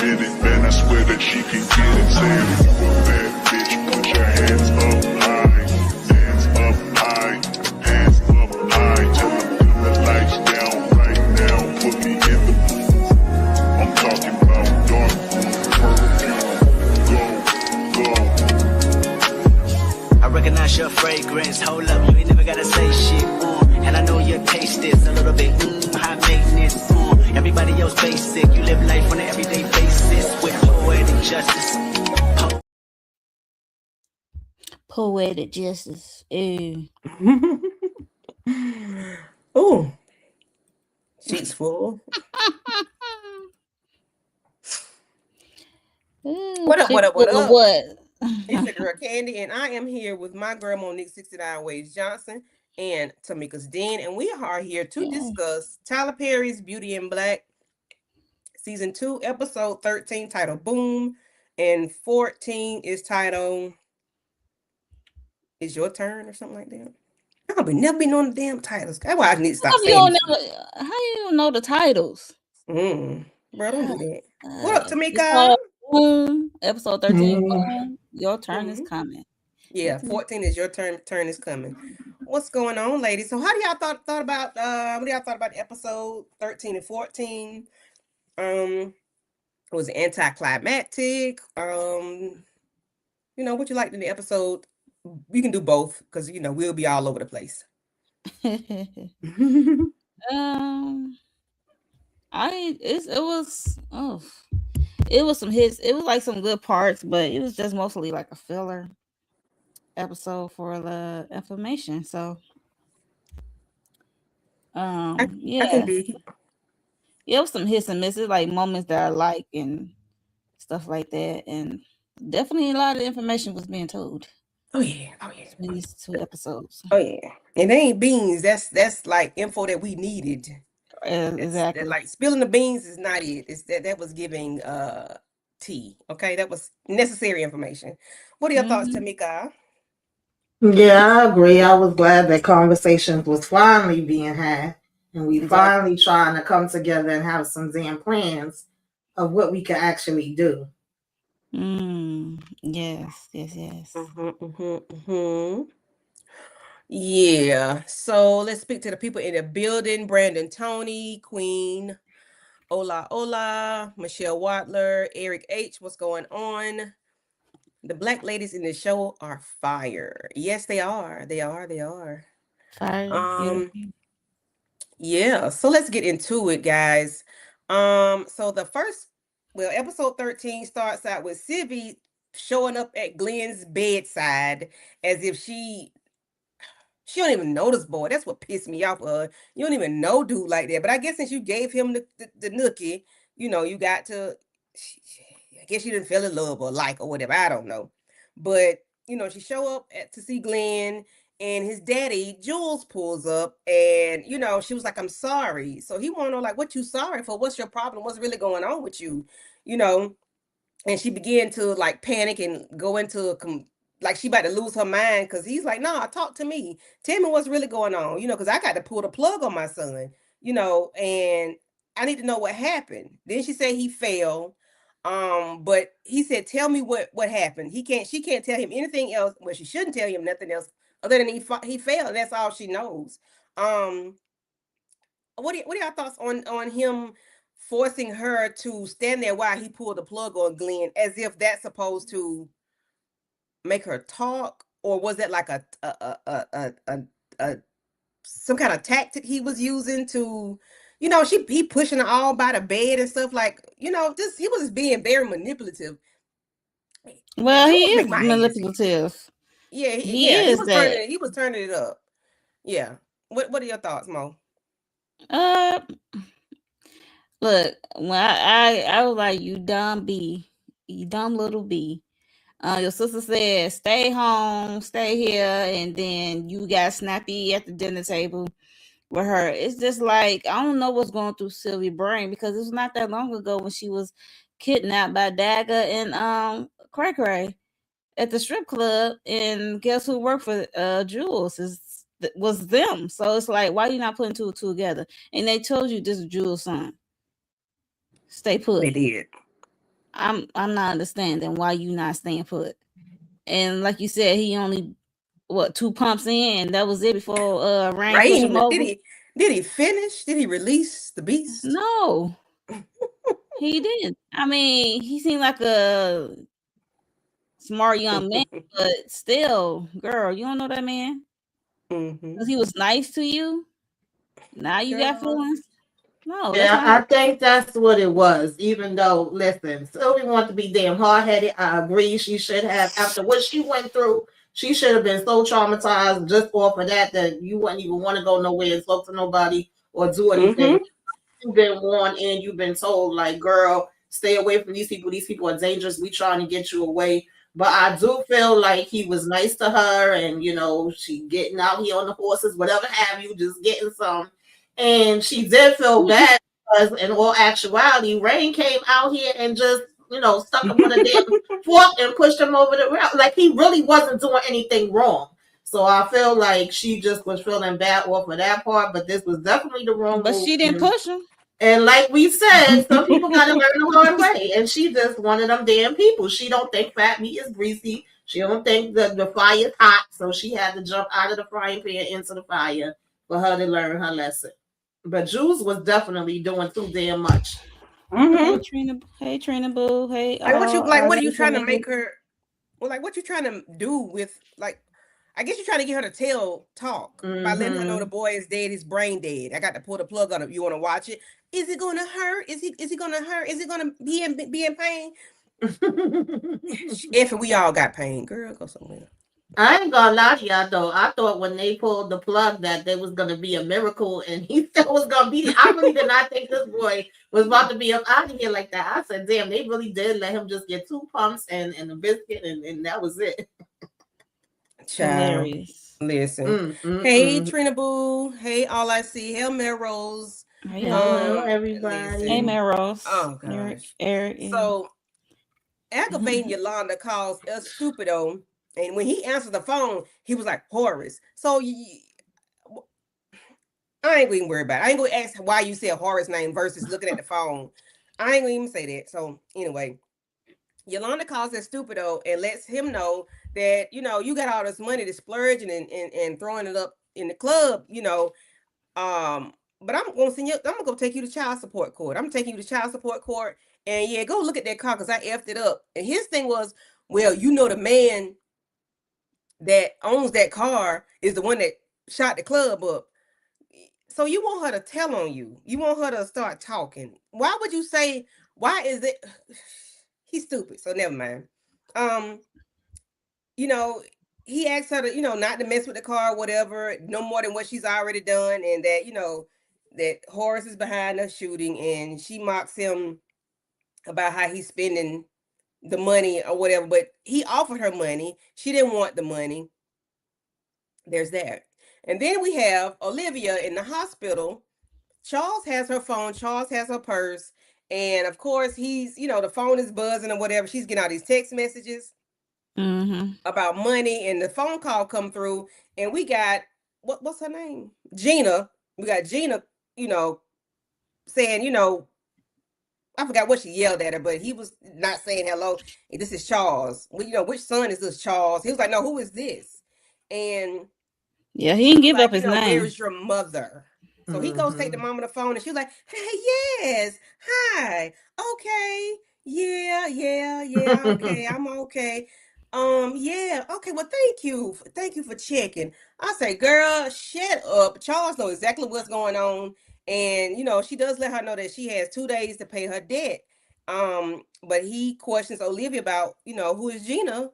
with it, man, I swear that she can get it. Say if you a bad bitch, put your hands up high. Hands up high. Hands up high. Tell them dim the lights down right now. Put me in the mood. I'm talking about dark perfume. Go. I recognize your fragrance. Hold up, you ain't never gotta say shit. And I know your taste is a little bit high maintenance. Everybody else basic. You live life on an everyday basis with poetic justice. Poetic justice. Ew. Ooh. She's full. What up? What? It's your girl Candy, and I am here with my girl Monique 69 Ways Johnson and Tamika's Den, and we are here to discuss Tyler Perry's Beauty in Black, Season 2, Episode 13, titled Boom, and 14 is titled It's Your Turn or something like that. I'll never be knowing the damn titles. That's why I need to stop saying How you don't know the titles? Bro, don't do that. What up, Tamika? Boom. Episode 13. Boom. Your turn is coming. Yeah, 14 is your turn. Turn is coming. What's going on, ladies? So, how do y'all thought about? What do y'all thought about episode 13 and 14? It was anticlimactic. What you liked in the episode? You can do both because we'll be all over the place. It was some hits. It was like some good parts, but it was just mostly like a filler episode for the information. So I can dig it. Yeah, it was some hits and misses, like moments that I like and stuff like that, and definitely a lot of information was being told. Oh yeah. In these 2 episodes. Oh yeah, and they ain't beans. That's like info that we needed. Exactly. Like spilling the beans is not it. It's that was giving tea. Okay, that was necessary information. What are your thoughts, Tamika? Yeah, I agree. I was glad that conversations was finally being had, and we finally trying to come together and have some damn plans of what we can actually do. Yes. Yeah. So let's speak to the people in the building. Brandon, Tony, Queen, Ola, Michelle Watler, Eric H. What's going on? The black ladies in the show are fire. Yes, they are. They are. Fire. Yeah. So let's get into it, guys. So episode 13 starts out with Sylvie showing up at Glenn's bedside as if she don't even know this boy. That's what pissed me off. You don't even know dude like that. But I guess since you gave him the nookie, you got to. I guess she didn't feel in love or like or whatever. I don't know. But she show up to see Glenn, and his daddy Jules pulls up, and she was like, "I'm sorry." So he wanted to know, like, what you sorry for? What's your problem? What's really going on with you? And she began to like panic and go into like she about to lose her mind because he's like, "Nah, talk to me. Tell me what's really going on, because I got to pull the plug on my son, and I need to know what happened." Then she said he fell. But he said, "Tell me what happened." She can't tell him anything else. Well, she shouldn't tell him nothing else other than he fell. That's all she knows. What are y'all thoughts on him forcing her to stand there while he pulled the plug on Glenn, as if that's supposed to make her talk, or was that like a some kind of tactic he was using to, he pushing her all by the bed and stuff, like, just he was being very manipulative. Well, he is manipulative. Yeah, he was turning it up. Yeah. What are your thoughts, Mo? Look, when I was like, you dumb bee, you dumb little bee. Your sister said, stay home, stay here, and then you got snappy at the dinner table with her. It's just like, I don't know what's going through Sylvia's brain, because it was not that long ago when she was kidnapped by Dagger and Cray Cray at the strip club, and guess who worked for Jules? Was them. So it's like, why are you not putting 2 and 2 together? And they told you this is Jules' son. Stay put. They did. I'm not understanding why you not staying put. And like you said, he only what 2 pumps in. That was it before Rain pushed him Rain, over. did he finish? Did he release the beast? No, he didn't. I mean, he seemed like a smart young man, but still, girl, you don't know that man because he was nice to you. Now you got Girl. feelings. No, that's Yeah, not I how. think that's what it was. Even though, listen, Sylvie wants to be damn hard headed. I agree. She should have, after what she went through, she should have been so traumatized just off of that you wouldn't even want to go nowhere and talk to nobody or do anything. You've been warned and you've been told, like, girl, stay away from these people. These people are dangerous. We trying to get you away. But I do feel like he was nice to her, and she getting out here on the horses, whatever have you, just getting some. And she did feel bad because, in all actuality, Rain came out here and just stuck him with a damn fork and pushed him over the rail. Like he really wasn't doing anything wrong. So I feel like she just was feeling bad off of that part, but this was definitely the wrong But move. she didn't push him. And like we said, some people got to learn the hard way. And she just one of them damn people. She don't think fat meat is greasy. She don't think that the fire is hot. So she had to jump out of the frying pan into the fire for her to learn her lesson. But Jules was definitely doing too damn much. Hey Trina, hey Trina Boo, hey Like what our are you resident trying to nigga. make her? Well, like what you trying to do with like? I guess you're trying to get her to talk by letting her know the boy is dead, he's brain dead. I got to pull the plug on him. You want to watch it? Is it gonna hurt? Is he gonna hurt? Is he gonna be in pain? If we all got pain, girl, go somewhere. I ain't gonna lie to y'all though. I thought when they pulled the plug that there was gonna be a miracle and he still was gonna be there. I really did not think this boy was about to be up out of here like that. I said, damn, they really did let him just get 2 pumps and a biscuit and that was it. Child, Hilarious. listen. Hey Trina Boo. Hey, all I see. Hey Melrose. Hey Hello, y'all. Hey everybody. Listen. Melrose. Oh Eric, gosh. Eric. Yeah. So aggravating Yolanda calls us stupido, and when he answered the phone, he was like Horace. So I ain't gonna even worry about it. I ain't gonna ask why you said Horace name versus looking at the phone. I ain't gonna even say that. So anyway, Yolanda calls us stupido and lets him know that you got all this money to splurging and throwing it up in the club, but I'm gonna send you. I'm gonna go take you to child support court. I'm taking you to child support court, and yeah, go look at that car because I effed it up. And his thing was, well, the man that owns that car is the one that shot the club up. So you want her to tell on you. You want her to start talking. Why would you say? Why is it? He's stupid. So never mind. Um, you know, he asked her to, not to mess with the car, whatever, no more than what she's already done, and that, that Horace is behind the shooting, and she mocks him about how he's spending the money or whatever. But he offered her money. She didn't want the money. There's that. And then we have Olivia in the hospital. Charles has her phone. Charles has her purse. And of course, he's, the phone is buzzing or whatever. She's getting all these text messages about money, and the phone call come through, and we got what's her name? Gina. We got Gina, saying, I forgot what she yelled at her, but he was not saying hello. This is Charles. Well, which son is this Charles? He was like, no, who is this? And yeah, he didn't give like, up his name. where is your mother? So he goes take the mom on the phone, and she's like, hey, yes, hi, okay, yeah, okay, I'm okay. Yeah, okay, well, thank you for checking. I say, girl, shut up. Charles knows exactly what's going on, and she does let her know that she has 2 days to pay her debt. But he questions Olivia about, who is Gina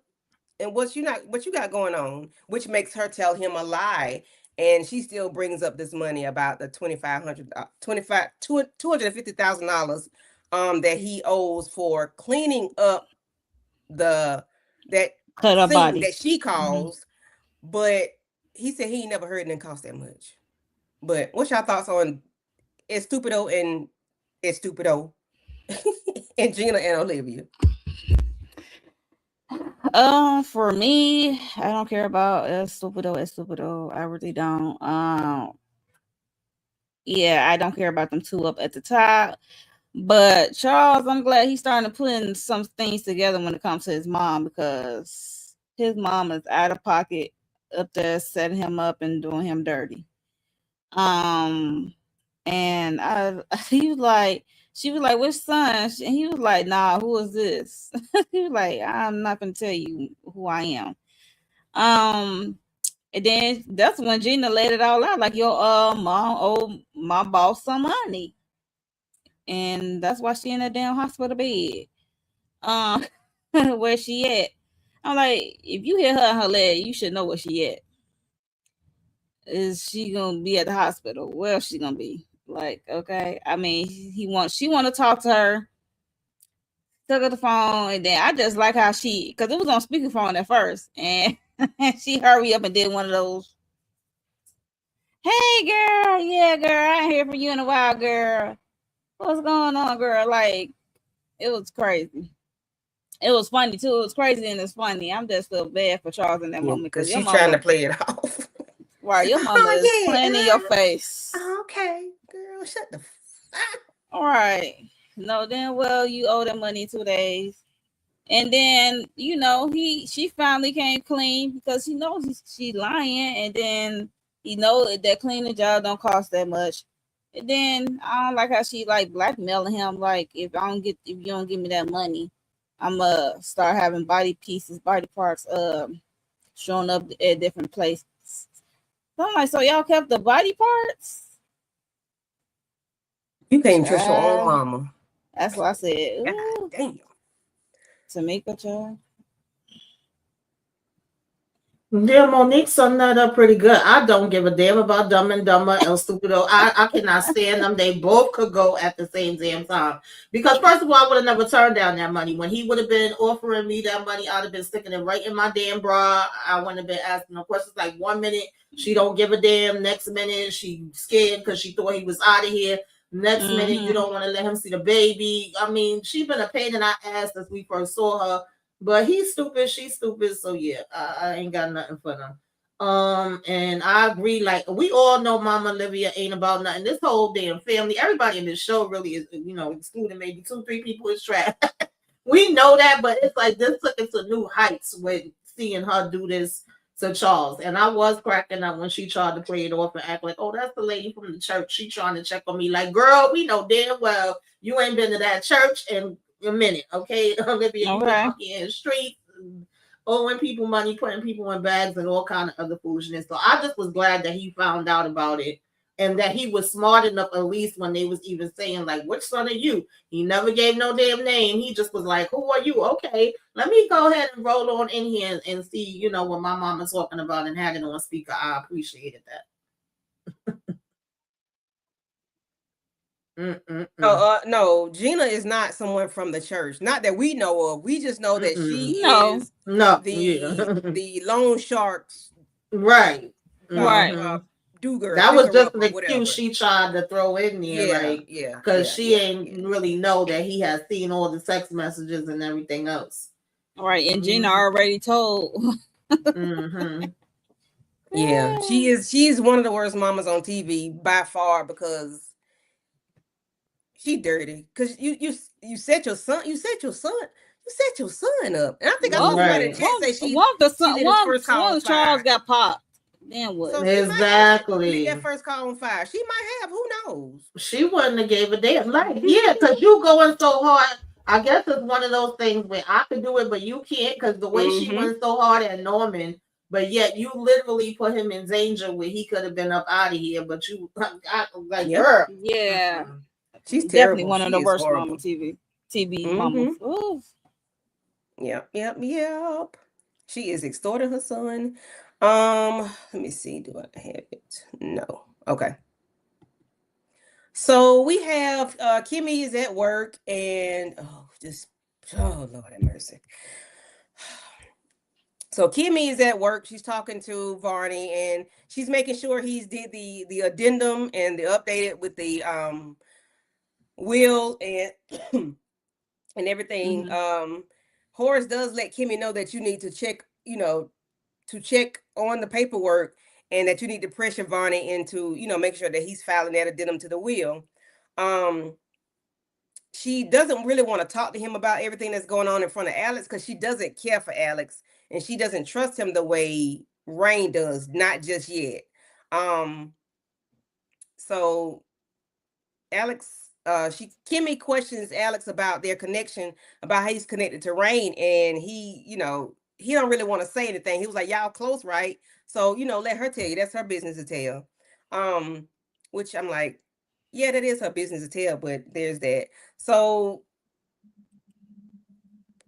and what you got going on, which makes her tell him a lie. And she still brings up this money about the $250,000 that he owes for cleaning up that Cut her scene body. that she calls. But he said he ain't never heard it didn't cost that much. But what's your thoughts on Estupido and Estupido and Gina and Olivia? For me, I don't care about Estupido. I really don't. Yeah, I don't care about them two up at the top. But Charles, I'm glad he's starting to put in some things together when it comes to his mom, because his mom is out of pocket up there setting him up and doing him dirty. Um, and I he was like, she was like, which son? And he was like, nah, who is this? He was like, I'm not gonna tell you who I am. Um, and then that's when Gina laid it all out, like, your mom owed my boss some money, and that's why she in a damn hospital bed. Um, where she at? I'm like, if you hit her in her leg, you should know where she at. Is she gonna be at the hospital? Where else she gonna be? Like, okay. I mean, she want to talk to her. Took her the phone, and then I just like how because it was on speakerphone at first, and she hurry up and did one of those. Hey, girl, yeah, girl, I ain't hear from you in a while, girl. What's going on, girl? Like, it was crazy. It was funny too. It was crazy and it's funny. I'm just feel bad for Charles in that moment because because your she's trying to mama, play it off. right? Your mama is playing in your face. Okay, girl, shut the fuck. All right. No, then well, you owe that money 2 days. And then, she finally came clean because he knows she lying, and then he know that cleaning job don't cost that much. And then I don't like how she like blackmailing him, like, if you don't give me that money, I'ma start having body parts showing up at different places. So I'm like, so y'all kept the body parts? You can't trust your own mama. That's what I said. God Ooh, damn. Tamika, child. Yeah, Monique summed that up pretty good. I don't give a damn about Dumb and Dumber and Stupido. I cannot stand them. They both could go at the same damn time. Because first of all, I would have never turned down that money. When he would have been offering me that money, I'd have been sticking it right in my damn bra. I wouldn't have been asking no questions. Like 1 minute, she don't give a damn. Next minute, she scared because she thought he was out of here. Next minute, you don't want to let him see the baby. I mean, she's been a pain in our ass since we first saw her. But he's stupid, she's stupid, so yeah, I ain't got nothing for them. And I agree, like, we all know Mama Olivia ain't about nothing. This whole damn family, everybody in this show really is, excluding maybe 2-3 people, is trash. We know that, but it's like this took it to new heights with seeing her do this to Charles. And I was cracking up when she tried to play it off and act like, oh, that's the lady from the church. She trying to check on me. Like, girl, we know damn well you ain't been to that church in a minute, okay? Olivia, you been out here in the streets, owing people money, putting people in bags, and all kind of other foolishness. So I just was glad that he found out about it. And that he was smart enough, at least when they was even saying, like, which son are you? He never gave no damn name. He just was like, who are you? Okay, let me go ahead and roll on in here and see, what my mama's talking about, and had it on speaker. I appreciated that. No, Gina is not someone from the church. Not that we know of. We just know that she is the loan sharks. Right. Do girl. That was just an excuse she tried to throw in there, because she ain't really know that he has seen all the text messages and everything else. All right, and Gina already told. Yeah, she's one of the worst mamas on TV by far, because she dirty. Because you set your son up, and I think I saw somebody in the chat say she lit his first car on fire. Charles got popped. Then what? So exactly. That first car on fire. She might have. Who knows? She wouldn't have gave a damn. Like, yeah, because you going so hard. I guess it's one of those things where I could do it, but you can't, because the way she went so hard at Norman, but yet you literally put him in danger where he could have been up out of here. But you, like, girl. Yeah. She's definitely terrible. one of the worst mama TV mamas. Yep. She is extorting her son. Let me see. Do I have it? No. Okay. So we have Kimmie is at work, and Lord have mercy. So Kimmie is at work. She's talking to Varney, and she's making sure he's did the addendum and the updated with the will and and everything. Horace does let Kimmie know that you need to check, to check on the paperwork, and that you need to pressure Varney into, make sure that he's filing that addendum to the will. she doesn't really want to talk to him about everything that's going on in front of Alex because she doesn't care for Alex and she doesn't trust him the way Rain does, not just yet. Um, so Alex, Kimmie questions Alex about their connection, about how he's connected to Rain, and he don't really want to say anything. He was like, "Y'all close, right?" So let her tell you. That's her business to tell. Um, which I'm like, yeah, that is her business to tell, but there's that. So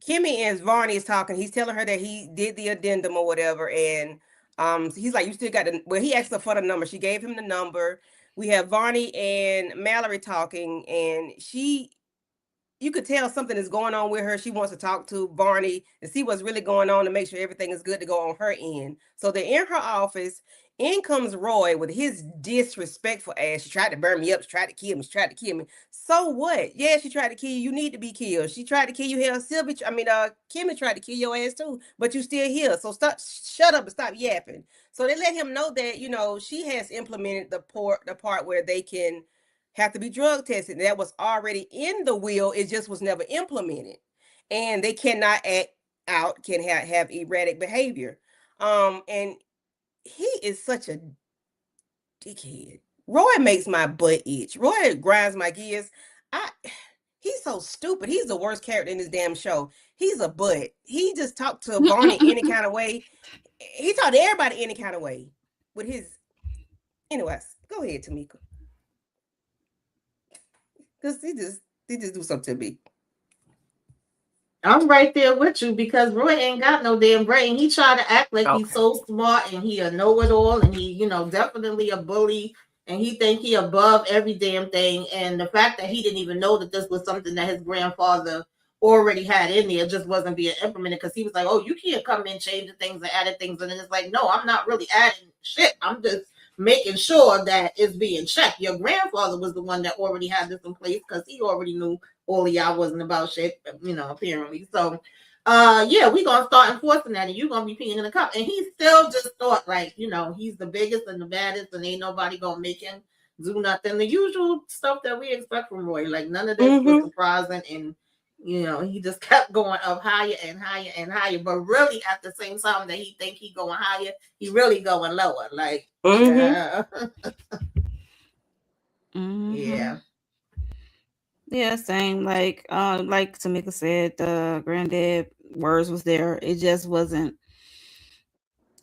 Kimmie and Varney is talking. He's telling her that he did the addendum or whatever, and he's like, "You still got the." Well, he asked her for the number. She gave him the number. We have Varney and Mallory talking, and you could tell something is going on with her. She wants to talk to Barney and see what's really going on to make sure everything is good to go on her end. So they're in her office. In comes Roy with his disrespectful ass. She tried to burn me up. She tried to kill me. She tried to kill me. So what? Yeah, she tried to kill you. You need to be killed. She tried to kill you. Hell, Sylvie. Kimmie tried to kill your ass too, but you still here. So stop. Shut up and stop yapping. So they let him know that she has implemented the part where they can have to be drug tested. That was already in the will. It just was never implemented. And they cannot act out, can have erratic behavior. And he is such a dickhead. Roy makes my butt itch. Roy grinds my gears. I He's so stupid. He's the worst character in this damn show. He's a butt. He just talked to Barney any kind of way. He talked to everybody any kind of way. With his anyways, go ahead, Tamika. Because he just do something to me. I'm right there with you because Roy ain't got no damn brain. He try to act like he's Okay. so smart and he a know-it-all and he, definitely a bully and he think he above every damn thing. And the fact that he didn't even know that this was something that his grandfather already had in there just wasn't being implemented because he was like, "Oh, you can't come in changing things and adding things," and then it's like, "No, I'm not really adding shit. I'm just making sure that it's being checked." Your grandfather was the one that already had this in place because he already knew all of y'all wasn't about shit, apparently. So yeah, we gonna start enforcing that and you gonna be peeing in the cup. And he still just thought like, he's the biggest and the baddest and ain't nobody gonna make him do nothing. The usual stuff that we expect from Roy. Like none of this was surprising and he just kept going up higher and higher and higher. But really at the same time that he think he going higher, he really going lower. Like yeah. Yeah. Yeah, same. Like Tamika said, the granddad words was there. It just wasn't.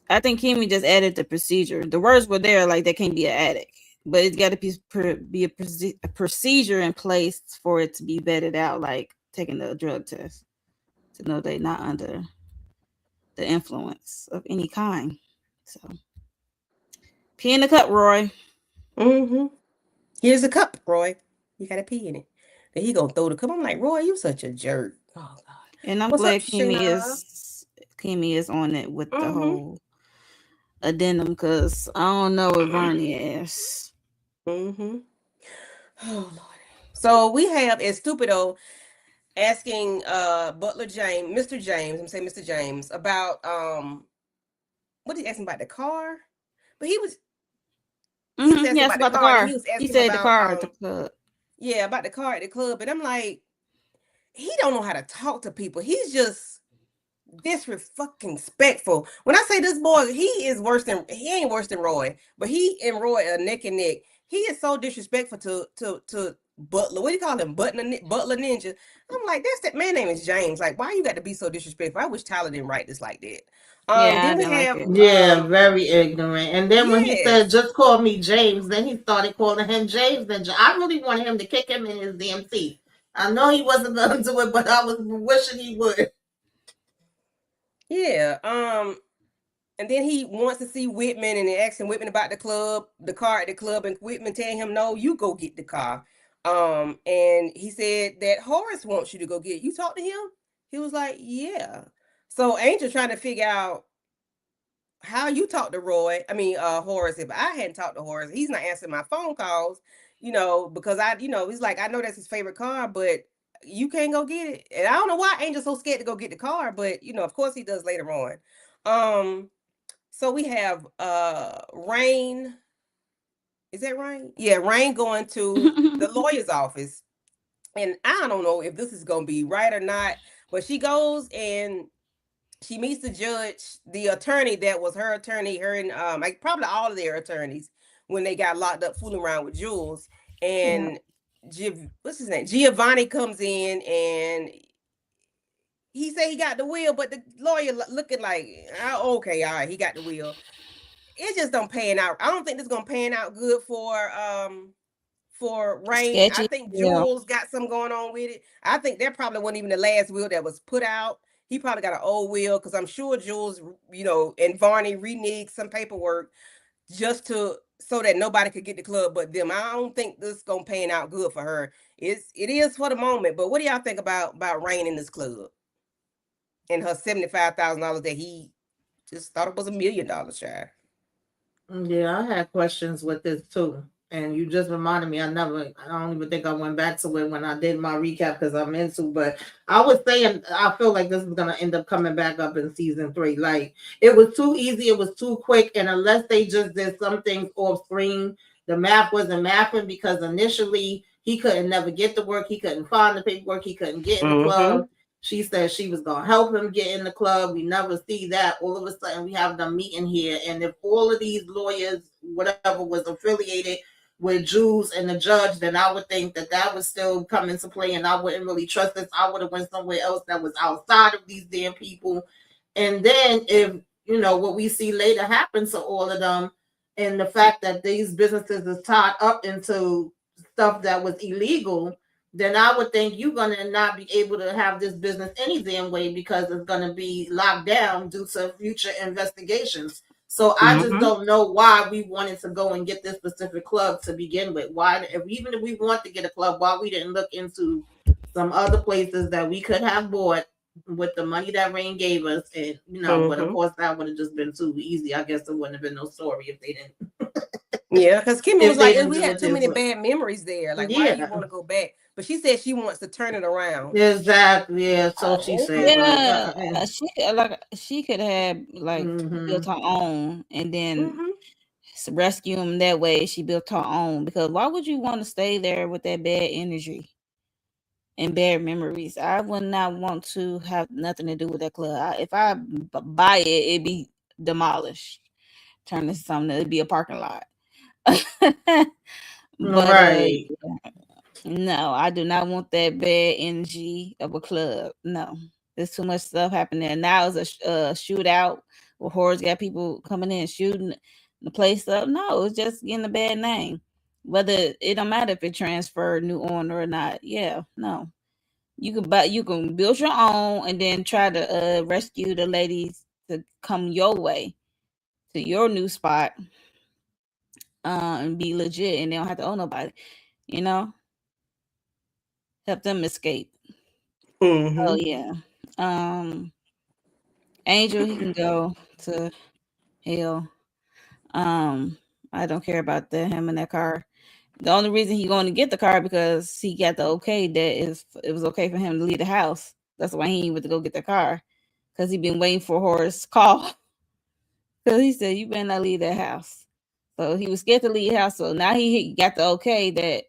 I think Kimmy just added the procedure. The words were there, like they can't be an addict, but it's got to be a procedure in place for it to be vetted out, like taking the drug test to know they're not under the influence of any kind. So, pee in the cup, Roy. Mm-hmm. Here's a cup, Roy. You gotta pee in it. Then he gonna throw the cup. I'm like, Roy, you such a jerk. Oh God. And I'm What's up, glad Shayna? Kimmy is on it with the Mm-hmm. whole addendum because I don't know what Varney is. Mm-hmm. Oh Lord. So we have Estupido asking Butler James, Mr. James, I'm saying Mr. James, about what did he ask him about the car? But he was asking Yes, about the about the car, and he car. was He asking said the about car at the club. yeah, about the car at the club. And I'm like, he don't know how to talk to people. He's just disrespectful. When I say this boy, he ain't worse than Roy, but he and Roy are neck and neck. He is so disrespectful to Butler. What do you call him? Butler Ninja. I'm like, that's that man name is James. Like, why you got to be so disrespectful? I wish Tyler didn't write this like that. Yeah, I Then we didn't like have it. Yeah, very ignorant. And then when he said, yes. "Just call me James," then he started calling him James. Then I really wanted him to kick him in his damn teeth. I know he wasn't going to do it, but I was wishing he would. Yeah. And then he wants to see Whitman and asking Whitman about the car at the club, and Whitman telling him, "No, you go get the car." And he said that Horace wants you to go get it. You talk to him? He was like, "Yeah." So Angel trying to figure out how you talk to Horace. If I hadn't talked to Horace, he's not answering my phone calls, because he's like, I know that's his favorite car, but you can't go get it. And I don't know why Angel's so scared to go get the car, but of course he does later on. So we have Rain. Is that Rain? Yeah, Rain going to the lawyer's office. and I don't know if this is gonna be right or not, but she goes and she meets the judge, the attorney that was her attorney, her and like probably all of their attorneys when they got locked up fooling around with Jules. Yeah. And what's his name? Giovanni comes in and he said he got the will, but the lawyer looking like, oh, okay, all right, he got the will. It just don't pan out. I don't think this is gonna pan out good for Rain. I Sketchy. think Yeah. Jules got some going on with it. I think that probably wasn't even the last will that was put out. He probably got an old will because I'm sure Jules, and Varney reneged some paperwork just to so that nobody could get the club but them. I don't think this is gonna pan out good for her. It is for the moment, but what do y'all think about Rain in this club and her $75,000 that he just thought it was $1,000,000, child? Yeah, I had questions with this too. And you just reminded me, I don't even think I went back to it when I did my recap because I'm into, but I was saying, I feel like this is going to end up coming back up in season 3. Like, it was too easy, it was too quick. And unless they just did some things off screen, the math wasn't mapping because initially he couldn't never get the work. He couldn't find the paperwork. He couldn't get in the Mm-hmm. club. She said she was going to help him get in the club. We never see that. All of a sudden, we have them meeting here. And if all of these lawyers, whatever, was affiliated with Jules and the judge, then I would think that would still come into play, and I wouldn't really trust this. I would have went somewhere else that was outside of these damn people. And then if what we see later happens to all of them, and the fact that these businesses is tied up into stuff that was illegal, then I would think you're going to not be able to have this business any damn way because it's going to be locked down due to future investigations. So I just Mm-hmm. don't know why we wanted to go and get this specific club to begin with. Why, even if we want to get a club, why we didn't look into some other places that we could have bought with the money that Rain gave us, and but of Mm-hmm. course that would have just been too easy. I guess there wouldn't have been no story if they didn't Yeah, because Kimmie was if they like, didn't we do had it too this many way. bad memories there. Like, why do you Yeah, want to go back? But she said she wants to turn it around. exactly. Yeah, so she said, Okay. but Yeah, she could have like built mm-hmm. her own and then Mm-hmm. rescue him that way. She built her own because why would you want to stay there with that bad energy and bad memories? I would not want to have nothing to do with that club. If I buy it, it'd be demolished, turn into something. It'd be a parking lot. But Right. no, I do not want that bad energy of a club. No, there's too much stuff happening. Now it's a shootout where hordes got people coming in shooting the place up. No, it's just getting a bad name. Whether it don't matter if it transferred new owner or not. Yeah, no. You can build your own and then try to rescue the ladies to come your way to your new spot and be legit and they don't have to own nobody. You know, help them escape. Oh Mm-hmm. yeah. Um Angel, he can go to hell. Um I don't care about him in that car. The only reason he going to get the car because he got the okay that it was okay for him to leave the house. That's why he went to go get the car because he been waiting for Horace call because he said you better not leave that house. So he was scared to leave the house. So now he got the okay that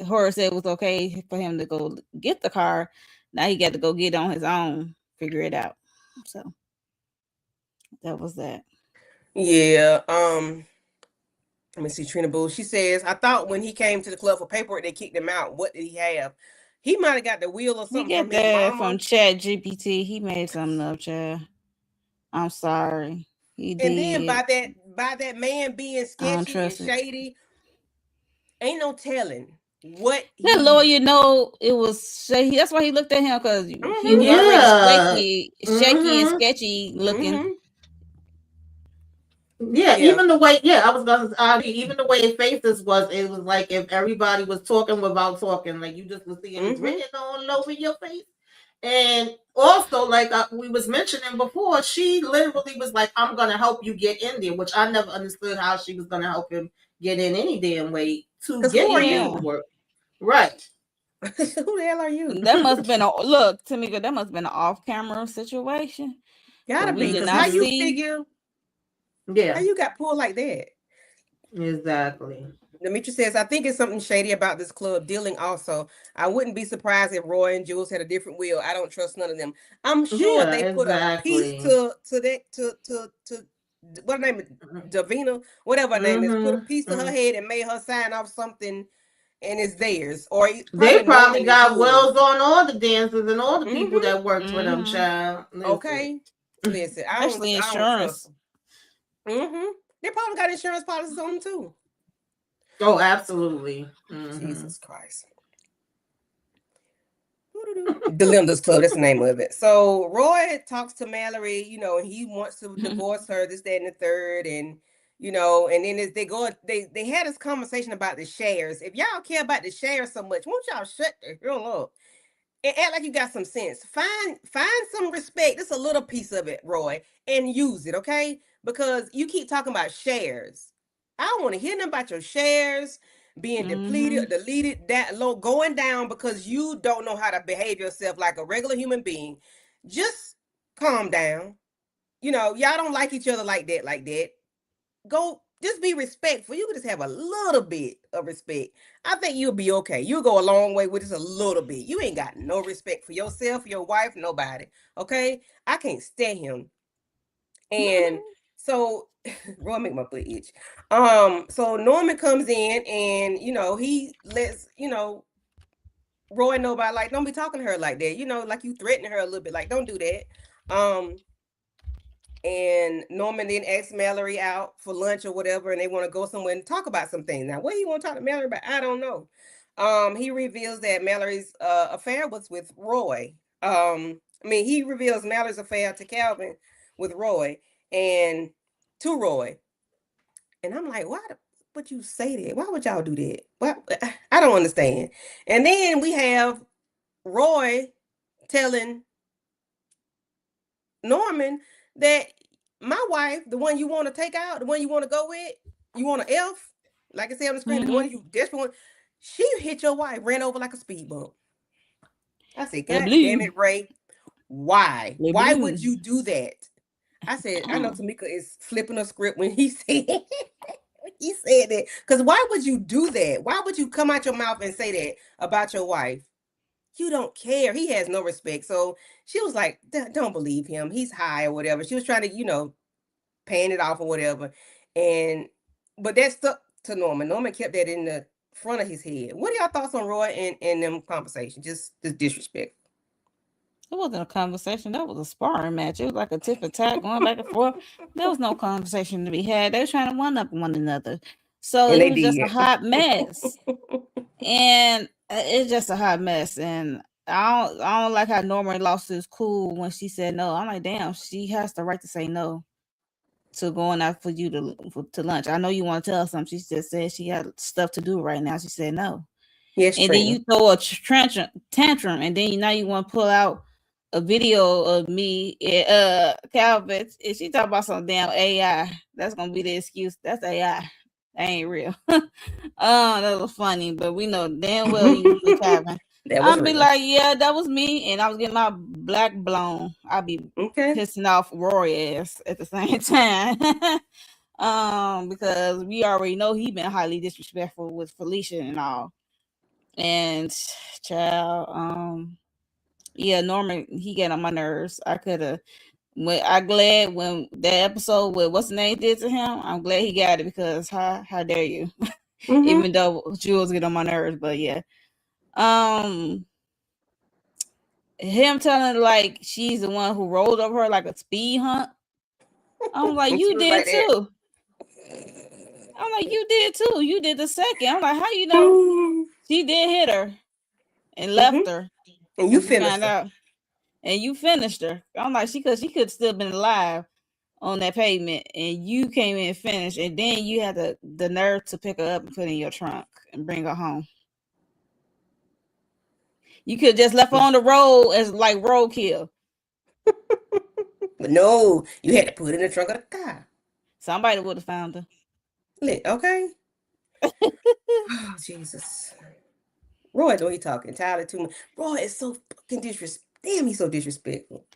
Horace said was okay for him to go get the car. Now he got to go get it on his own, figure it out. So that was that. Yeah. Let me see. Trina Boo. She says, I thought when he came to the club for paperwork, they kicked him out. What did he have? He might have got the wheel or He something get from his that from mama. Chat GPT. He made something up, child. I'm sorry. He And then did. by that man being I don't sketchy and trust it. shady, ain't no telling what That he. lawyer know it was shaky. That's why he looked at him because he Mm-hmm. was already Yeah. shaky and Mm-hmm. sketchy looking. Mm-hmm. Yeah, Yeah. even the way, yeah, I was gonna, even the way his faces was, it was like if everybody was talking without talking, like you just was seeing it's Mm-hmm. written all over your face. And also, like we was mentioning before, she literally was like, "I'm gonna help you get in there," which I never understood how she was gonna help him get in any damn way to Because who get are the Yeah. you? paperwork. Right. Who the hell are you? That must have been a look, Tamika. That must have been an off-camera situation because Gotta we be. did Because how not you Mm-hmm. see. figure how Yeah. you got pulled like that? Exactly. Demetri says, I think it's something shady about this club dealing also. I wouldn't be surprised if Roy and Jules had a different will. I don't trust none of them. I'm sure Yeah, they put a piece exactly. to that to what her name is, Davina, whatever her name is, put a piece to her head and made her sign off something and it's theirs. Or They probably probably Norman and got wells Jules. on all the dancers and all the people Mm-hmm. that works for them, Mm-hmm. child. Listen. Okay. Listen, Especially I don't trust insurance. them. Mm-hmm. They probably got insurance policies on them too. Oh, absolutely. Jesus Christ. The Linda's Club, that's the name of it. So Roy talks to Mallory, and he wants to divorce her, this, that, and the third, and and then as they go, they had this conversation about the shares. If y'all care about the shares so much, won't y'all shut the hell up and act like you got some sense? Find some respect. Just a little piece of it, Roy, and use it, okay? Because you keep talking about shares. I don't want to hear nothing about your shares being Mm-hmm. deleted, that low, going down because you don't know how to behave yourself like a regular human being. Just calm down. Y'all don't like each other like that, Go, just be respectful. You can just have a little bit of respect. I think you'll be okay. You'll go a long way with just a little bit. You ain't got no respect for yourself, your wife, nobody. Okay? I can't stand him. And so Roy make my foot itch. So Norman comes in and he lets Roy know about, like, don't be talking to her like that. Like you threatening her a little bit. Like, don't do that. And Norman then asks Mallory out for lunch or whatever, and they want to go somewhere and talk about some things. Now, what he want to talk to Mallory about, I don't know. He reveals that Mallory's affair was with Roy. He reveals Mallory's affair to Calvin with Roy and to Roy. And I'm like, why would you say that? Why would y'all do that? Well, I don't understand. And then we have Roy telling Norman that my wife, the one you want to take out, the one you want to go with, you want to F, like I said on the screen, the one Mm-hmm. you desperate want, she hit your wife, ran over like a speed bump. I said, They God damn blue. it, Ray. Why? They Why blue. would you do that? I said, I know Tamika is flipping a script when he said he said that. Because why would you do that? Why would you come out your mouth and say that about your wife? You don't care. He has no respect. So she was like, don't believe him. He's high or whatever. She was trying to, paying it off or whatever. But that stuck to Norman. Norman kept that in the front of his head. What are y'all thoughts on Roy and them conversation? Just the disrespect. It wasn't a conversation. That was a sparring match. It was like a tip attack going back and forth. There was no conversation to be had. They were trying to one up one another. So And it they was just a did. hot mess. And it's just a hot mess. And I don't like how Norman lost his cool when she said no. I'm like, damn, she has the right to say no to going out for you to lunch. I know you want to tell her something. She just said she got stuff to do right now. She said no. Yes, And then Trina. you throw a tantrum, and then now you want to pull out a video of me, Calvin, and she talk about some damn AI. That's gonna be the excuse. That's AI. That ain't real. That was funny, but we know damn well you with Calvin. That was I'll be real. like, yeah, that was me, and I was getting my black blown. I'll be Okay. pissing off Rory ass at the same time. Because we already know he been highly disrespectful with Felicia and all. And child, yeah, Norman, he get on my nerves. I could have. I glad when that episode with what's the name did to him. I'm glad he got it because how dare you? Mm-hmm. Even though Jules get on my nerves, but yeah, um, him telling her, like she's the one who rolled over her like a speed hunt. I'm like, And she you was did like that. too. I'm like, you did too. You did the second. I'm like, how you know? Mm-hmm. She did hit her and left her And you when she finished found her. out. And you finished her. I'm like, she could still been alive on that pavement, and you came in and finished, and then you had the nerve to pick her up and put her in your trunk and bring her home. You could just left her on the road as like roadkill. But no, you had to put it in the trunk of the car. Somebody would have found her. Okay. Oh, Jesus. Roy, know he talking Tyler too much. Roy is so fucking disrespectful. Damn, he's so disrespectful.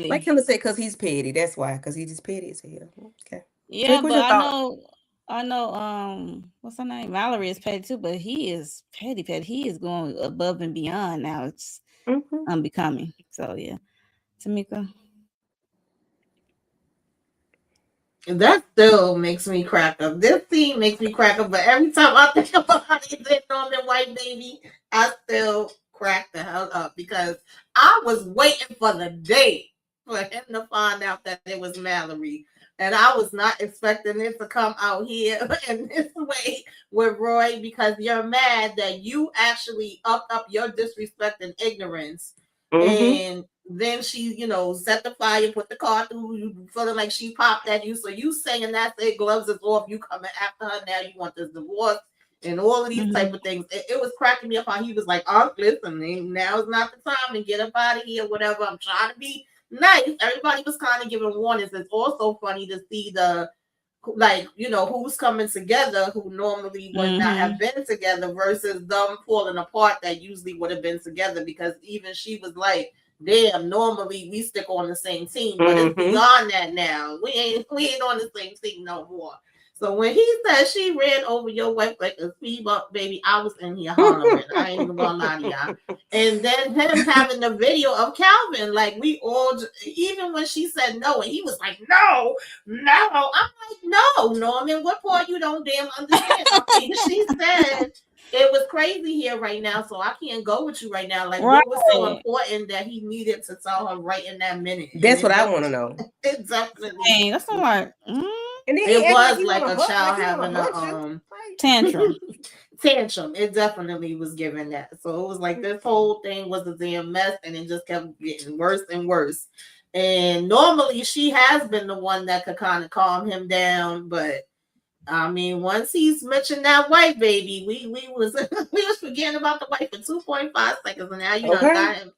Like Highly. him to say because he's petty. That's why. Because he's just petty as hell. Okay. Yeah, Tamika, what's but your I thought? know. I know. What's her name? Mallory is petty too, but he is petty. Petty. He is going above and beyond now. It's Mm-hmm. unbecoming. So yeah, Tamika. That still makes me crack up. This scene makes me crack up, but every time I think about how they did Norman White Baby, I still crack the hell up because I was waiting for the day for him to find out that it was Mallory. And I was not expecting it to come out here in this way with Roy because you're mad that you actually upped up your disrespect and ignorance. Mm-hmm. And then she, set the fire, put the car through, you feeling like she popped at you. So you saying that it gloves is off, you coming after her now, you want this divorce and all of these type Mm-hmm. of things. It was cracking me up how he was like, oh, listen, now is not the time to get up out of here, whatever. I'm trying to be nice. Everybody was kind of giving warnings. It's also funny to see who's coming together who normally would not Mm-hmm. have been together versus them falling apart that usually would have been together because even she was like, damn, normally we stick on the same team, but it's Mm-hmm. beyond that now. We ain't on the same team no more. So when he said she ran over your wife like a speed bump, baby, I was in here hollering. I ain't even gonna lie to y'all. And then him having the video of Calvin, like we all, even when she said no, and he was like, no, no. I'm like, no, Norman, what part you don't damn understand? Okay, she said it was crazy here right now, so I can't go with you right now. Like, what was so Right. important that he needed to tell her right in that minute? And That's what I want to know. it definitely, Hey, that's not like And then he it act like was he like want a to hunt, like child he want having to a hunt you. Like, tantrum. tantrum. It definitely was given that. So it was like this whole thing was a damn mess, and it just kept getting worse and worse. And normally she has been the one that could kind of calm him down, but I mean, once he's mentioned that white baby, we was we was forgetting about the white for 2.5 seconds, and now you done okay. got him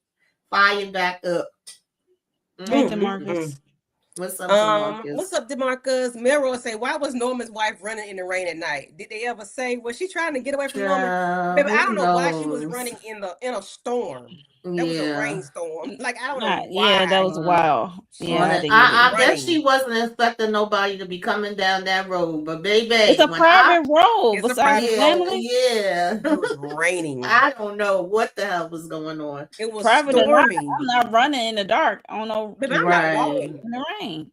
fired back up. Hey, Mm-hmm. Demarcus. What's up, What's Demarcus? up, Demarcus? Melrose say, why was Norman's wife running in the rain at night? Did they ever say, was she trying to get away from Norman? Baby, I Who don't know why she was knows? running in a storm. That was a Yeah. rainstorm. Like, I don't know Yeah, that was why wild. she Yeah, I was didn't get it. I bet she running. wasn't expecting nobody to be coming down that road, but It's baby, a when I private road It's a besides private his yeah road. family. yeah, It was raining. I don't know what the hell was going on. It was Private or not, storming. I'm not running in the dark. I don't know Baby, I'm not Right. walking. in the rain.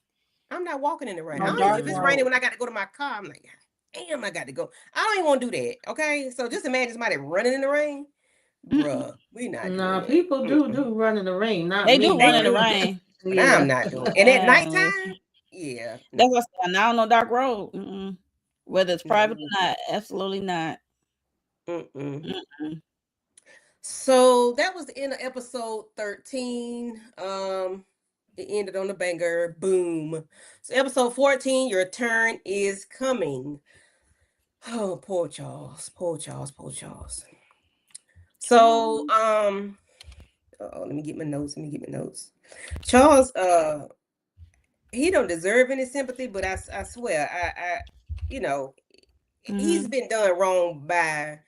I'm not walking in the rain. I No don't even, dark if it's Mm-mm. raining road. when I got to go to my car, I'm like, damn, I got to go. I don't even want to do that. Okay. So just imagine somebody running in the rain. Mm-mm. Bruh, we not doing No, that. people Mm-mm. do run in the rain, not They do me, run They in the but do. rain. But I'm yeah. not doing it. And at And nighttime, yeah, that's no. what I said. Now no dark road. Mm-mm. Whether it's No. private or not, absolutely not. Mm-mm. Mm-mm. So that was the end of episode 13. It ended on a banger. Boom. So episode 14, your turn is coming. Oh, poor Charles. Poor Charles. Poor Charles. So, Charles. let me get my notes. Let me get my notes. Charles, he don't deserve any sympathy, but I swear, you know, he's Mm-hmm. been done wrong by.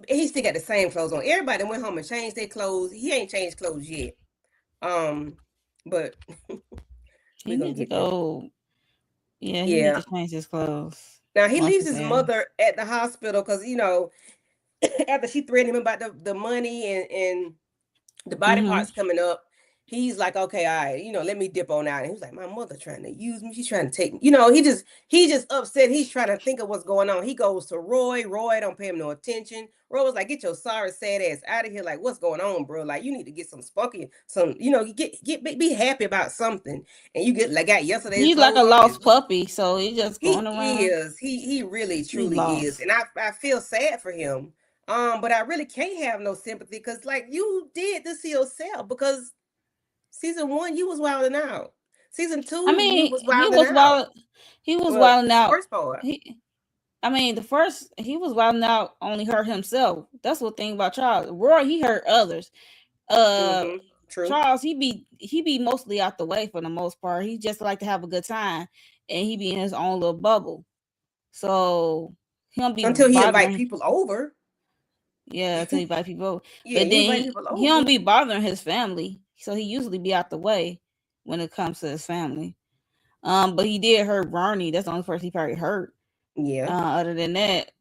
He still got the same clothes on. Everybody went home and changed their clothes. He ain't changed clothes yet. Um, but He we're gonna needs to get there. go. Yeah, he needs Yeah. to change his clothes. Now he Wash leaves his his ass. mother at the hospital because after she threatened him about the money and the body Mm-hmm. parts coming up, he's like, okay, all right, let me dip on out. And he was like, my mother trying to use me. She's trying to take me. He just upset. He's trying to think of what's going on. He goes to Roy. Roy don't pay him no attention. Roy was like, get your sorry, sad ass out of here. Like, what's going on, bro? Like, you need to get some spunky, you be happy about something. And you got yesterday's He's like a clothes on. lost puppy, so he's just going He around. is. He really He's truly is. lost. And I feel sad for him. But I really can't have no sympathy because like you did this to yourself because season 1 you was wilding out. Season I 2 you mean, was wilding out. he was Well, wilding out. first part. I mean, the first he was wilding out only hurt himself. That's what thing about Charles. Roy, he hurt others. Uh Mm-hmm. True. Charles, he be mostly out the way for the most part. He just like to have a good time and he be in his own little bubble. So he don't be Until he invite bothering people over. until he invite people. Yeah, But he then invite people he don't over. be bothering his family. So he usually be out the way when it comes to his family. But he did hurt Barney. That's the only person he probably hurt. Yeah. Other than that,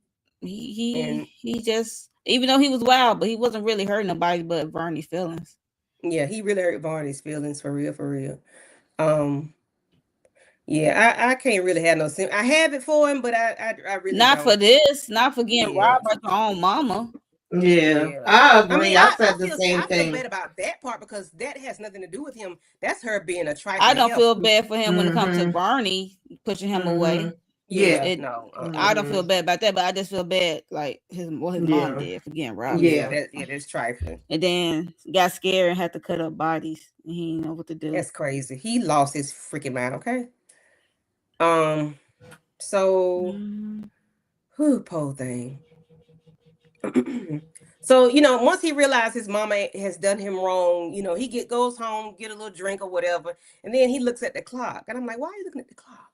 And he just, even though he was wild, but he wasn't really hurting nobody but Vernie's feelings. yeah, he really hurt Barney's feelings for real, for real. Um, yeah, I can't really have no I have it for him, but I really Not for don't. this, not for getting Yeah. robbed by your own mama. Yeah, Yeah. I I mean, agree. I said the same I feel thing. bad about that part because that has nothing to do with him. That's her being a I trifling don't help. feel bad for him when it comes to Mm-hmm. Bernie pushing him away. Mm-hmm. Yeah. It, No. I don't Mm-hmm. feel bad about that, but I just feel bad like his mom Yeah. did for getting robbed. Yeah. That's trifling. And then got scared and had to cut up bodies, and he didn't know what to do. That's crazy. He lost his freaking mind. Okay. Um. So, who poor thing. So, once he realized his mama has done him wrong, he goes home, get a little drink or whatever, and then he looks at the clock, and I'm like, why are you looking at the clock?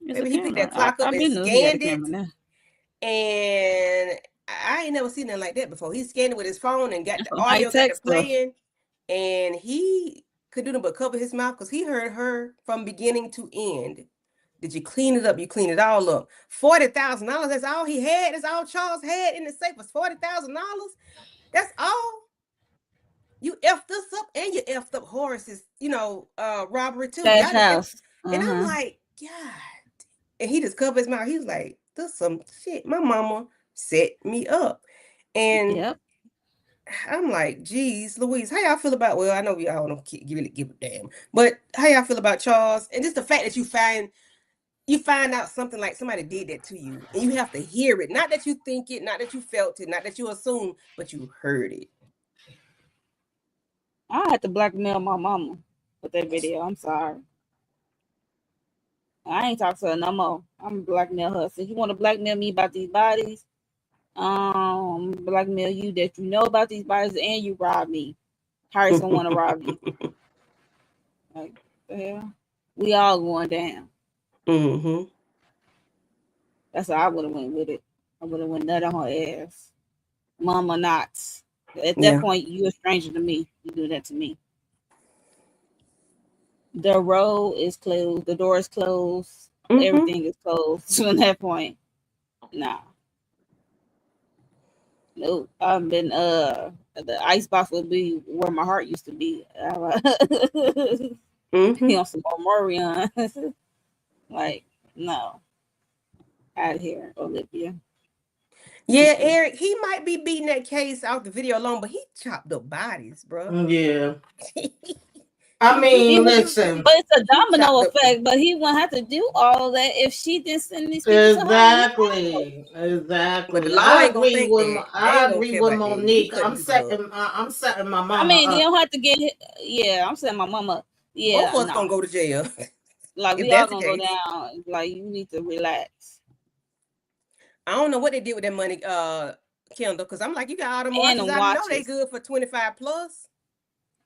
It's a Maybe he picked that camera. clock up I and been knew he got a scanned it, camera now. and I ain't never seen nothing like that before. He scanned it with his phone and got the Some high audio, got tech it stuff. playing, and he could do nothing but cover his mouth because he heard her from beginning to end. Did you clean it up? You clean it all up. $40,000. That's all he had. That's all Charles had in the safe was $40,000. That's all. You effed us up and you effed up Horace's, robbery too. Stash house. And I'm like, God. And he just covered his mouth. He was like, this some shit. My mama set me up. And Yep. I'm like, geez, Louise, how y'all feel about, well, I know we all don't really give a damn, but how y'all feel about Charles? And just the fact that you find out something like somebody did that to you and you have to hear it. Not that you think it, not that you felt it, not that you assume, but you heard it. I had to blackmail my mama with that video. I'm sorry. I ain't talk to her no more. I'm blackmail her. So you want to blackmail me about these bodies? Blackmail you that you know about these bodies and you rob me. Harris don't want to rob you. Like, the hell? We all going down. Mm-hmm. That's how I would have went with it. I would have went nut on her ass. Mama knots. At that point, you a stranger to me. You do that to me. The road is closed. The door is closed. Mm-hmm. Everything is closed. So at that point, nah. Nope. I've been the icebox would be where my heart used to be. Mm-hmm. On some Morion. Like, no. Out of here, Olivia. Yeah, Eric, he might be beating that case out the video alone, but he chopped up bodies, bro. Yeah. I mean, listen. But it's a domino effect, but he wouldn't have to do all that if she didn't send these people Exactly. But the law ain't gonna think that. I agree with Monique. I'm setting my mama. I mean, you don't have to get. Yeah, I'm setting my mama. Yeah, both of us gonna go to jail. Like we all gonna go down. Like you need to relax. I don't know what they did with that money, Kendall, because I'm like, you got all the watches. I know they good for 25 plus.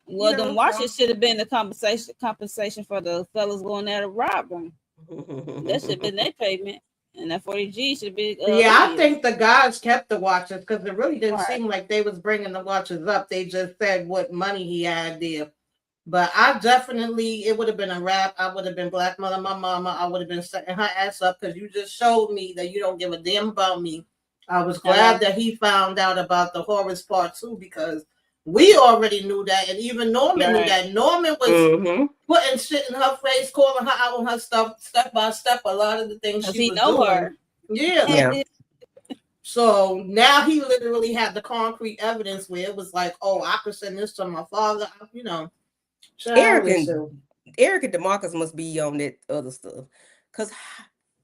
Well, them watches should have been the compensation for the fellas going there to rob them. That should have been their payment. And that 40G should be. I think the guys kept the watches because it really didn't seem like they was bringing the watches up. They just said what money he had there. But I definitely, it would have been a wrap. I would have been blackmailing my mama. I would have been setting her ass up because you just showed me that you don't give a damn about me. I was glad that he found out about the Horace part too because we already knew that. And even Norman knew that. Norman was putting shit in her face, calling her out on her stuff, step by step, a lot of the things she was doing. Her. Yeah. So now he literally had the concrete evidence where it was like, oh, I could send this to my father, Eric and DeMarcus must be on that other stuff because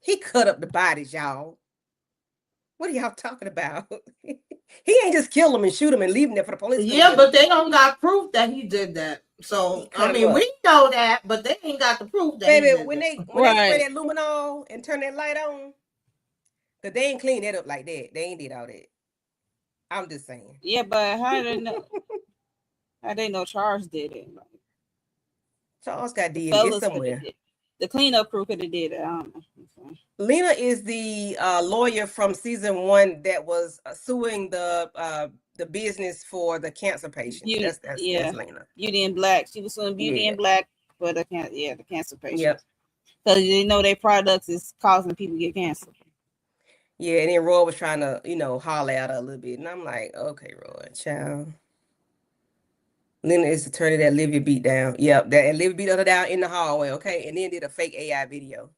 he cut up the bodies, y'all. What are y'all talking about? He ain't just kill them and shoot them and leave them there for the police. Yeah, but they don't got proof that he did that. So I mean, we know that, but they ain't got the proof that. Baby, when they spray that luminol and turn that light on, because they ain't clean that up like that. They ain't did all that. I'm just saying. Yeah, but how they know? How they know Charles did it? Charles got DNA somewhere. The cleanup crew could have did it. I don't know. Lena is the lawyer from season 1 that was suing the business for the cancer patient. That's Lena. Beauty and Black. She was suing Beauty and Black for the cancer patient. Yep. Because they know their products is causing people to get cancer. Yeah, and then Roy was trying to, holler at her a little bit. And I'm like, okay, Roy, child. Lena is the attorney that Livia beat down. Yep, that and Livia beat her down in the hallway, okay? And then did a fake AI video.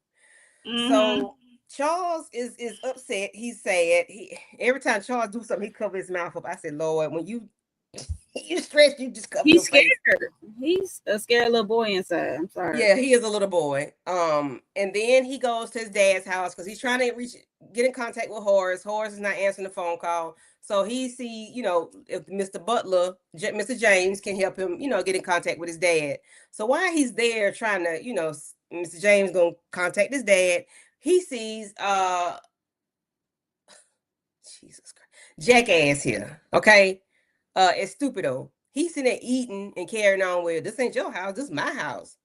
Mm-hmm. So Charles is upset. He's sad. Every time Charles do something, he cover his mouth up. I said, Lord, when you stress, you just cover your He's face. scared. He's a scared little boy inside. I'm sorry. Yeah, he is a little boy. And then he goes to his dad's house because he's trying to get in contact with Horace. Horace is not answering the phone call. So he see, if Mr. Butler, Mr. James can help him, get in contact with his dad. So while he's there trying to, Mr. James gonna contact his dad, he sees Jesus Christ, jackass here. Okay. Estupido. He's sitting there eating and carrying on with this ain't your house, this is my house.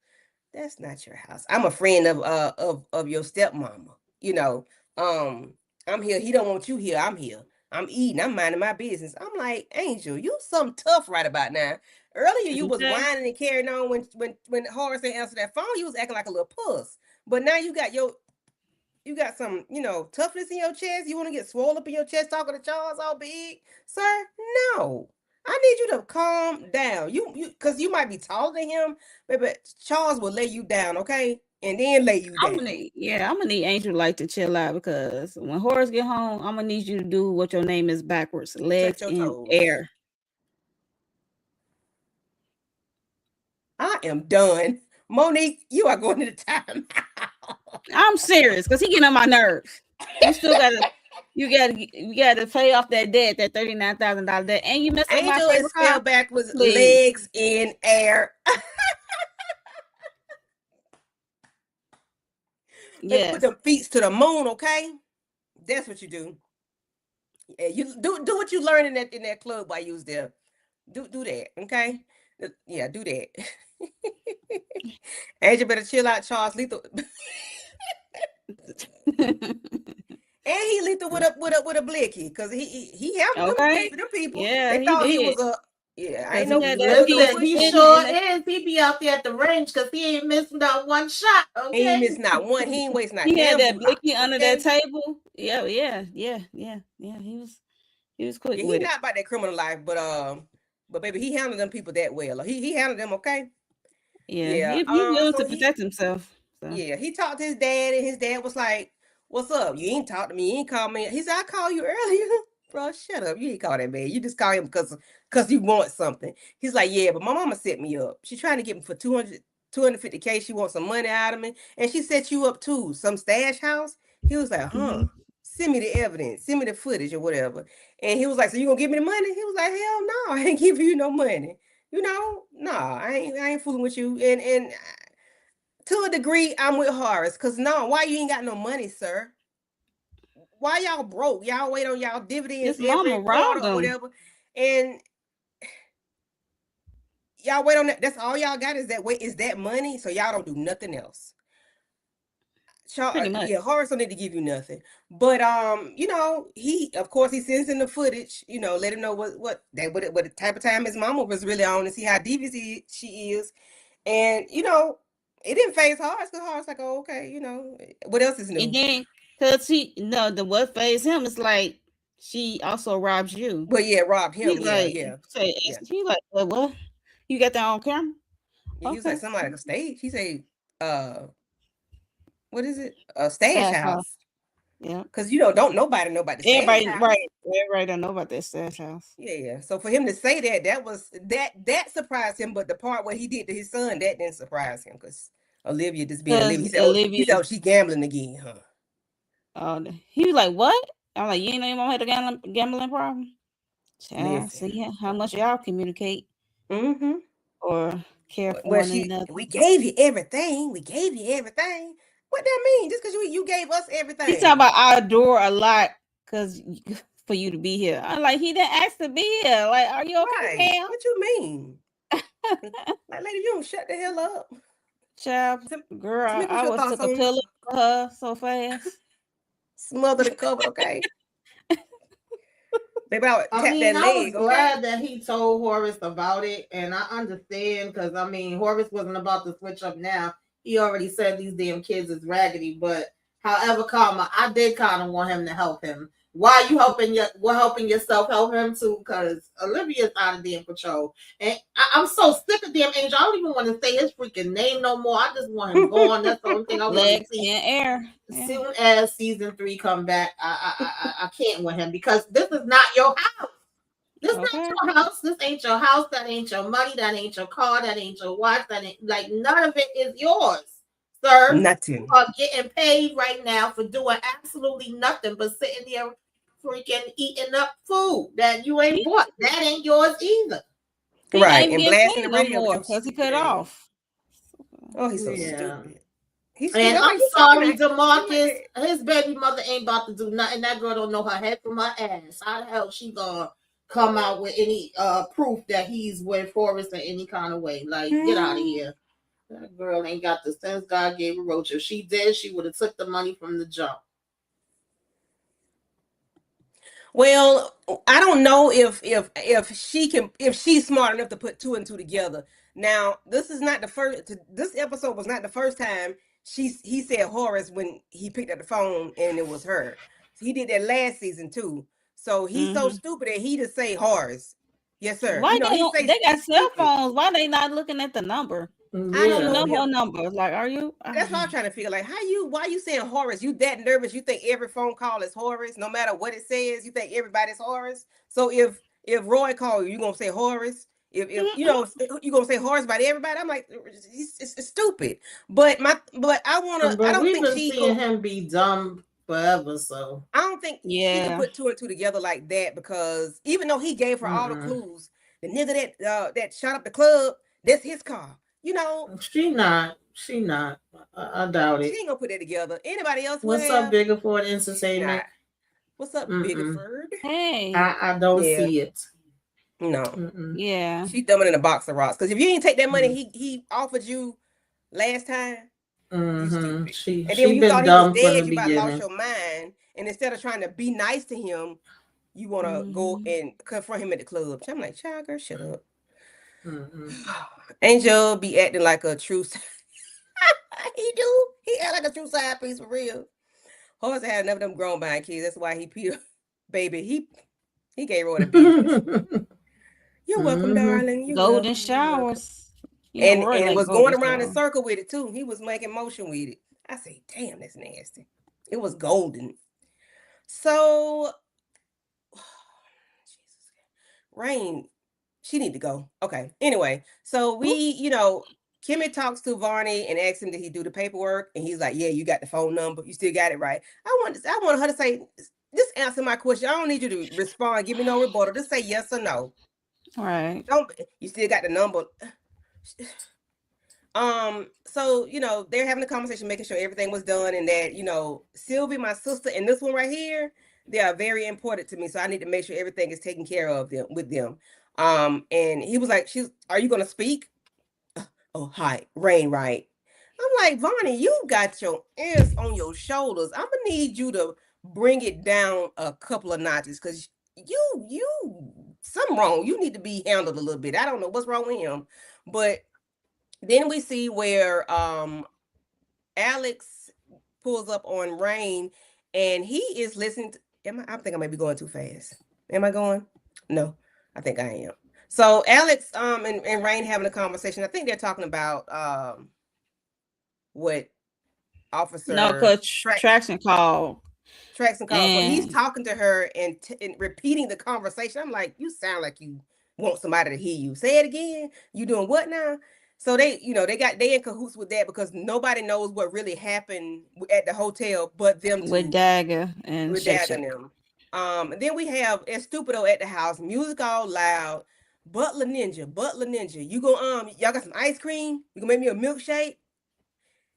That's not your house. I'm a friend of your stepmama. You know, I'm here. He don't want you here. I'm here. I'm eating. I'm minding my business. I'm like, Angel, you something tough right about now. Earlier you was Okay. whining and carrying on when Horace didn't answer that phone. You was acting like a little puss. But now you got some, toughness in your chest. You want to get swollen up in your chest talking to Charles all big, sir? No. I need you to calm down. You because you might be taller than him, but Charles will lay you down, okay? And then lay you down. I'm gonna need Angel like to chill out because when Horace get home, I'm gonna need you to do what your name is backwards, legs Touch your in toes. air. I am done. Monique, you are going to the time. I'm serious because he getting on my nerves. You still you gotta pay off that debt, that $39,000 debt, and you messed up my Angel is favorite car. spelled backwards, Please, legs in air. Let's put yes. them feet to the moon, okay? That's what you do. Yeah, you do what you learned in that club while you was there. Do that, okay? Yeah, do that. Angel better chill out, Charles. Lethal. And he lethal with a blicky because he handled Okay. them people. Yeah, They he thought he did was a ain't because no he had that piece Listen, he hidden sure in the. is. He be out there at the range because he ain't missing not one shot. he ain't Okay. missing not one. He ain't wasting not He had damn that bullet. blicky under that Okay. table. Yeah. He was quick Yeah, he with it. not about that criminal life, but baby, he handled them people that well. He handled them okay. Yeah, Yeah. he willing So to protect himself. So he talked to his dad, and his dad was like, "What's up? You ain't talked to me. You ain't called me." He said, "I called you earlier." Bro, shut up. You ain't call that man. You just call him because you want something. He's like, "Yeah, but my mama set me up. She trying to get me for 250K. She wants some money out of me. And she set you up too. Some stash house." He was like, "Huh. mhm. Send me the evidence. Send me the footage or whatever." And he was like, "So you gonna give me the money?" He was like, "Hell no, I ain't giving you no money. Nah, I ain't fooling with you." And to a degree, I'm with Horace. Because no, why you ain't got no money, sir? Why y'all broke? Y'all wait on y'all dividends His every mama quarter robbed or him. whatever. And y'all wait on that. That's all y'all got is that money. So y'all don't do nothing else. Pretty much. Yeah, Horace don't need to give you nothing. But he of course he sends in the footage, let him know what the type of time his mama was really on and see how devious she is. And it didn't phase Horace because Horace like, oh, okay, what else is And new? then, cause the what phase him is like she also robs you. But yeah, robbed He him. Yeah, like yeah, say yeah. he like what? You got that on camera? Yeah, he was like Okay. somebody like a stage. He say, what is it? A stash Stash house. house. Yeah. Cause don't nobody know about the stash Everybody house. right. Everybody don't know about that stash house. Yeah, yeah. So for him to say that was that surprised him, but the part what he did to his son, that didn't surprise him because Olivia just being Olivia. Cause He said, Olivia, oh, she gambling again, huh? he was like, "What?" I'm like, "You ain't know your mom had a gambling problem." Child, Listen. see how much y'all communicate Mm-hmm. or care for Well, one another. we gave you everything. We gave you everything. What that mean? Just because you gave us He talking everything. about I adore a lot because for you to be here. I'm like, he didn't ask to be here. Like, are you okay, Right. ma'am? What you mean? Like, lady, you don't shut the hell up. Child, Tim, girl, Tamika, what's I your was thoughts took a on pillow for her so fast. smothered and covered, okay? Baby, I would I tap mean, that I was leg, okay? glad that he told Horace about it, and I understand because Horace wasn't about to switch up now. He already said these damn kids is raggedy, but However, Karma, I did kind of want him to help him. Why you helping helping yourself help him too? Because Olivia's out of damn control, and I'm so sick of damn Angel. I don't even want to say his freaking name no more. I just want him gone. That's the only thing I want to Legs see. in air. Yeah. Soon as season 3 come back, I can't with him because this is not your house. This ain't your house. This ain't your house. That ain't your money. That ain't your car. That ain't your watch. That ain't like none of it is yours, sir. Nothing. You are getting paid right now for doing absolutely nothing but sitting there freaking eating up food that you ain't bought. That ain't yours either. He Right. ain't And being blasting paid the no radio more with your because he stupid cut ass. off. Oh, he's so Yeah. stupid. He's And stupid. I'm Like, you sorry, talking about- DeMarcus. His baby mother ain't about to do nothing. That girl don't know her head from her ass. How the hell she gonna come out with any proof that he's with Forrest in any kind of way? Like, get out of here. That girl ain't got the sense God gave her. Roach. If she did, she would have took the money from the jump. Well, I don't know if she's smart enough to put 2 and 2 together. Now, this is not the first. This episode was not the first time he said Horace when he picked up the phone and it was her. He did that last season too. So he's so stupid that he just say Horace. Yes, sir. Why they got cell stupid. phones? Why they not looking at the number? I don't know. Number or number? Like, are you? That's what I'm trying to figure. Like, why you saying Horace? You that nervous? You think every phone call is Horace, no matter what it says? You think everybody's Horace? So if Roy called you, gonna say Horace? If you know you gonna say Horace about everybody? I'm like, it's stupid. But I don't we've think been seeing him be dumb forever. So I don't think she could put 2 and 2 together like that because even though he gave her all the clues, the nigga that shot up the club, that's his car. You know, she not. I doubt it. She ain't gonna put that together. Anybody else? What's up, Biggerford Entertainment? What's up, Biggerford? Hey, I don't see it. No. Yeah. She dumbing in a box of rocks. Because if you didn't take that money he offered you last time, you stupid. And then when you thought he was dead, you about lost your mind. And instead of trying to be nice to him, you want to go and confront him at the club. So I'm like, child, girl, shut up. Angel be acting like a true. He do. He act like a true side piece for real. Horace had enough of them grown by kids. That's why he Peter, baby. He gave her the business. You're welcome, darling. You're golden welcome. showers. And was going around in circle with it too. He was making motion with it. I say, damn, that's nasty. It was golden. So, Jesus, Rain, she need to go. Okay. Anyway, so we, Kimmie talks to Varney and asks him, did he do the paperwork? And he's like, yeah, you got the phone number. You still got it right. I want her to say, just answer my question. I don't need you to respond. Give me no rebuttal. Just say yes or no. All right. You still got the number. So, they're having a conversation, making sure everything was done and that, Sylvie, my sister, and this one right here, they are very important to me. So I need to make sure everything is taken care of with them. And he was like, are you going to speak? Oh, hi, Rain, right? I'm like, Vonnie, you got your ears on your shoulders. I'm going to need you to bring it down a couple of notches because you, something wrong. You need to be handled a little bit. I don't know what's wrong with him. But then we see where Alex pulls up on Rain and he is listening to, I think I may be going too fast. Am I going? No, I think I am. So Alex and Rain having a conversation. I think they're talking about what officer traction call. Traction call. So he's talking to her and repeating the conversation. I'm like, you sound like you want somebody to hear you. Say it again. You doing what now? So they in cahoots with that because nobody knows what really happened at the hotel but them two. With Dagger and with Dagger and them. And then we have Estupido at the house, music all loud. Butler Ninja. You go y'all got some ice cream? You gonna make me a milkshake?